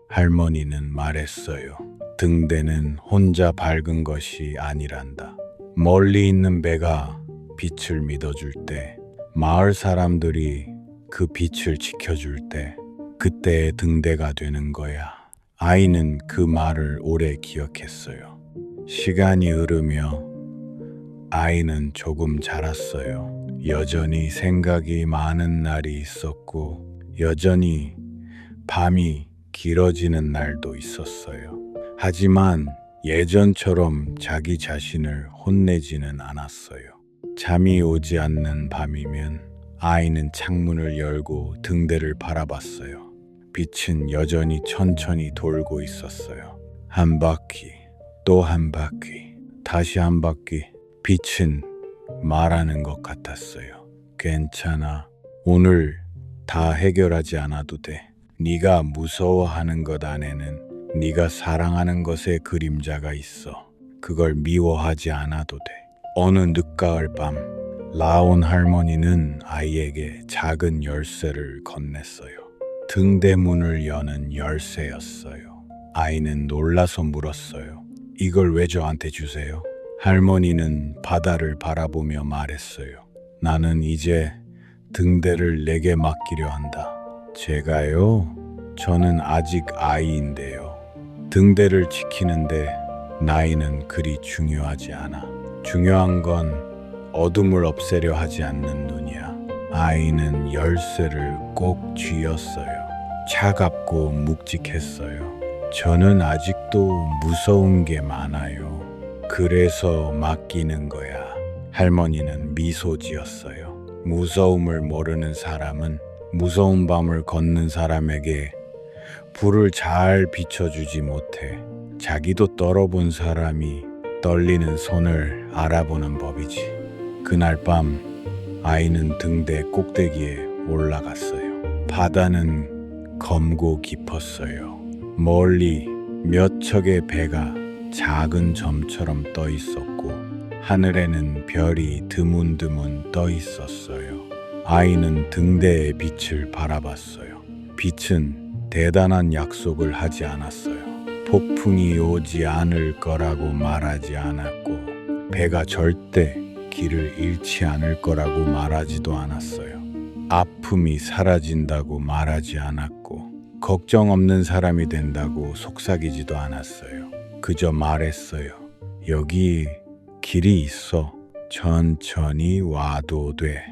할머니는 말했어요. 등대는 혼자 밝은 것이 아니란다. 멀리 있는 배가 빛을 믿어줄 때, 마을 사람들이 그 빛을 지켜줄 때, 그때의 등대가 되는 거야. 아이는 그 말을 오래 기억했어요. 시간이 흐르며 아이는 조금 자랐어요. 여전히 생각이 많은 날이 있었고, 여전히 밤이 길어지는 날도 있었어요. 하지만 예전처럼 자기 자신을 혼내지는 않았어요. 잠이 오지 않는 밤이면 아이는 창문을 열고 등대를 바라봤어요. 빛은 여전히 천천히 돌고 있었어요. 한 바퀴, 또 한 바퀴, 다시 한 바퀴. 빛은 말하는 것 같았어요. 괜찮아. 오늘 다 해결하지 않아도 돼. 네가 무서워하는 것 안에는 네가 사랑하는 것의 그림자가 있어. 그걸 미워하지 않아도 돼. 어느 늦가을 밤, 라온 할머니는 아이에게 작은 열쇠를 건넸어요. 등대문을 여는 열쇠였어요. 아이는 놀라서 물었어요. 이걸 왜 저한테 주세요? 할머니는 바다를 바라보며 말했어요. 나는 이제 등대를 내게 맡기려 한다. 제가요? 저는 아직 아이인데요. 등대를 지키는데 나이는 그리 중요하지 않아. 중요한 건 어둠을 없애려 하지 않는 눈이야. 아이는 열쇠를 꼭 쥐었어요. 차갑고 묵직했어요. 저는 아직도 무서운 게 많아요. 그래서 맡기는 거야. 할머니는 미소 지었어요. 무서움을 모르는 사람은 무서운 밤을 걷는 사람에게 불을 잘 비춰주지 못해. 자기도 떨어본 사람이 떨리는 손을 알아보는 법이지. 그날 밤 아이는 등대 꼭대기에 올라갔어요. 바다는 검고 깊었어요. 멀리 몇 척의 배가 작은 점처럼 떠 있었고 하늘에는 별이 드문드문 떠 있었어요. 아이는 등대의 빛을 바라봤어요. 빛은 대단한 약속을 하지 않았어요. 폭풍이 오지 않을 거라고 말하지 않았고 배가 절대 길을 잃지 않을 거라고 말하지도 않았어요. 아픔이 사라진다고 말하지 않았고 걱정 없는 사람이 된다고 속삭이지도 않았어요. 그저 말했어요. 여기 길이 있어. 천천히 와도 돼.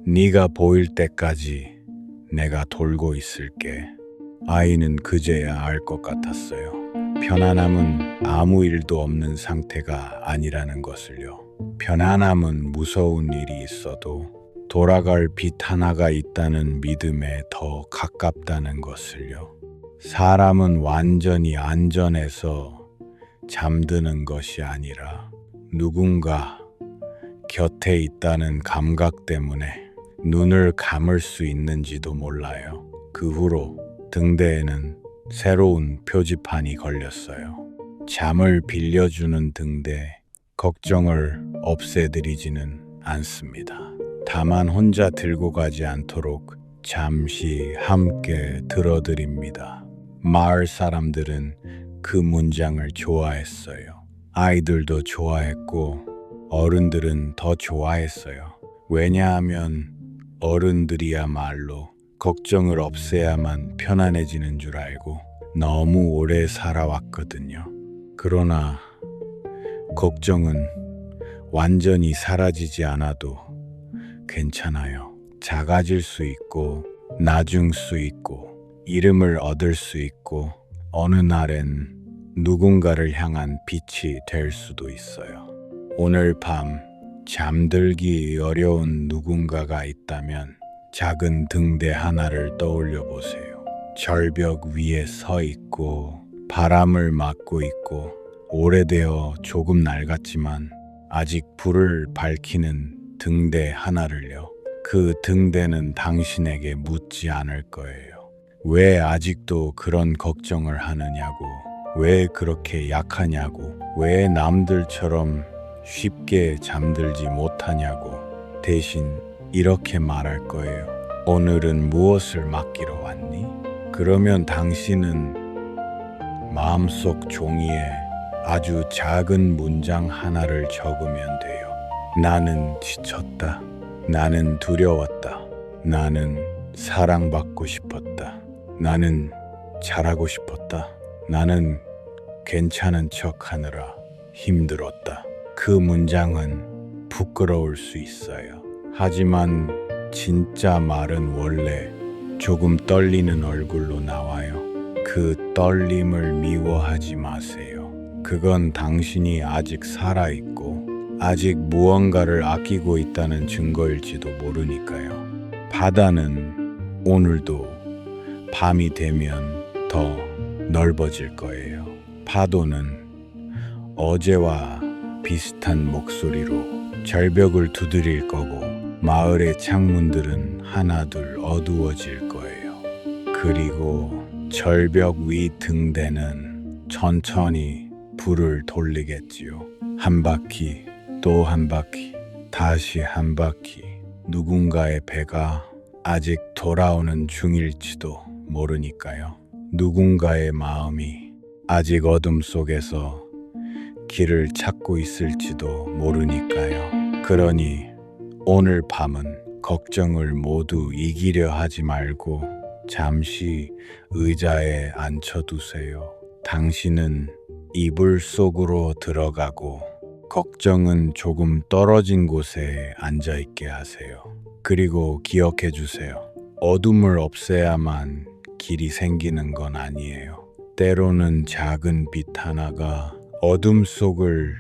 네가 보일 때까지 내가 돌고 있을게. 아이는 그제야 알 것 같았어요. 편안함은 아무 일도 없는 상태가 아니라는 것을요. 편안함은 무서운 일이 있어도 돌아갈 빛 하나가 있다는 믿음에 더 가깝다는 것을요. 사람은 완전히 안전해서 잠드는 것이 아니라 누군가 곁에 있다는 감각 때문에 눈을 감을 수 있는지도 몰라요. 그 후로 등대에는 새로운 표지판이 걸렸어요. 잠을 빌려주는 등대, 걱정을 없애드리지는 않습니다. 다만 혼자 들고 가지 않도록 잠시 함께 들어드립니다. 마을 사람들은 그 문장을 좋아했어요. 아이들도 좋아했고 어른들은 더 좋아했어요. 왜냐하면 어른들이야말로 걱정을 없애야만 편안해지는 줄 알고 너무 오래 살아왔거든요. 그러나 걱정은 완전히 사라지지 않아도 괜찮아요. 작아질 수 있고 나중 수 있고 이름을 얻을 수 있고 어느 날엔 누군가를 향한 빛이 될 수도 있어요. 오늘 밤 잠들기 어려운 누군가가 있다면 작은 등대 하나를 떠올려 보세요. 절벽 위에 서 있고 바람을 맞고 있고 오래되어 조금 낡았지만 아직 불을 밝히는 등대 하나를요. 그 등대는 당신에게 묻지 않을 거예요. 왜 아직도 그런 걱정을 하느냐고, 왜 그렇게 약하냐고, 왜 남들처럼 쉽게 잠들지 못하냐고. 대신 이렇게 말할 거예요. 오늘은 무엇을 맡기러 왔니? 그러면 당신은 마음속 종이에 아주 작은 문장 하나를 적으면 돼요. 나는 지쳤다. 나는 두려웠다. 나는 사랑받고 싶었다. 나는 잘하고 싶었다. 나는 괜찮은 척 하느라 힘들었다. 그 문장은 부끄러울 수 있어요. 하지만 진짜 말은 원래 조금 떨리는 얼굴로 나와요. 그 떨림을 미워하지 마세요. 그건 당신이 아직 살아있고 아직 무언가를 아끼고 있다는 증거일지도 모르니까요. 바다는 오늘도 밤이 되면 더 넓어질 거예요. 파도는 어제와 비슷한 목소리로 절벽을 두드릴 거고 마을의 창문들은 하나둘 어두워질 거예요. 그리고 절벽 위 등대는 천천히 불을 돌리겠지요. 한 바퀴 또 한 바퀴 다시 한 바퀴. 누군가의 배가 아직 돌아오는 중일지도 모르니까요. 누군가의 마음이 아직 어둠 속에서 길을 찾고 있을지도 모르니까요. 그러니 오늘 밤은 걱정을 모두 이기려 하지 말고 잠시 의자에 앉혀두세요. 당신은 이불 속으로 들어가고 걱정은 조금 떨어진 곳에 앉아있게 하세요. 그리고 기억해 주세요. 어둠을 없애야만 길이 생기는 건 아니에요. 때로는 작은 빛 하나가 어둠 속을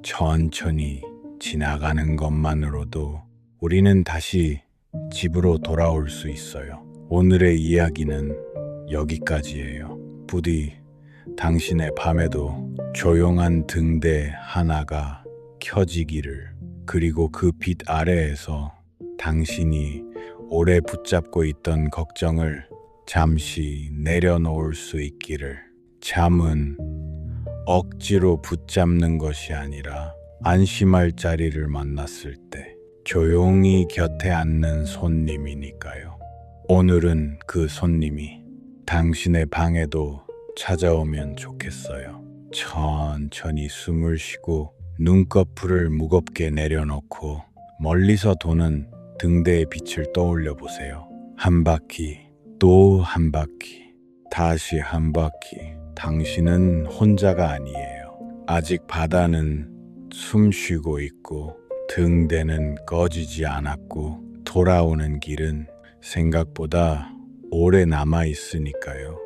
천천히 지나가는 것만으로도 우리는 다시 집으로 돌아올 수 있어요. 오늘의 이야기는 여기까지예요. 부디 당신의 밤에도 조용한 등대 하나가 켜지기를, 그리고 그 빛 아래에서 당신이 오래 붙잡고 있던 걱정을 잠시 내려놓을 수 있기를. 잠은 억지로 붙잡는 것이 아니라 안심할 자리를 만났을 때 조용히 곁에 앉는 손님이니까요. 오늘은 그 손님이 당신의 방에도 찾아오면 좋겠어요. 천천히 숨을 쉬고 눈꺼풀을 무겁게 내려놓고 멀리서 도는 등대의 빛을 떠올려 보세요. 한 바퀴 또 한 바퀴 다시 한 바퀴. 당신은 혼자가 아니에요. 아직 바다는 숨 쉬고 있고 등대는 꺼지지 않았고 돌아오는 길은 생각보다 오래 남아 있으니까요.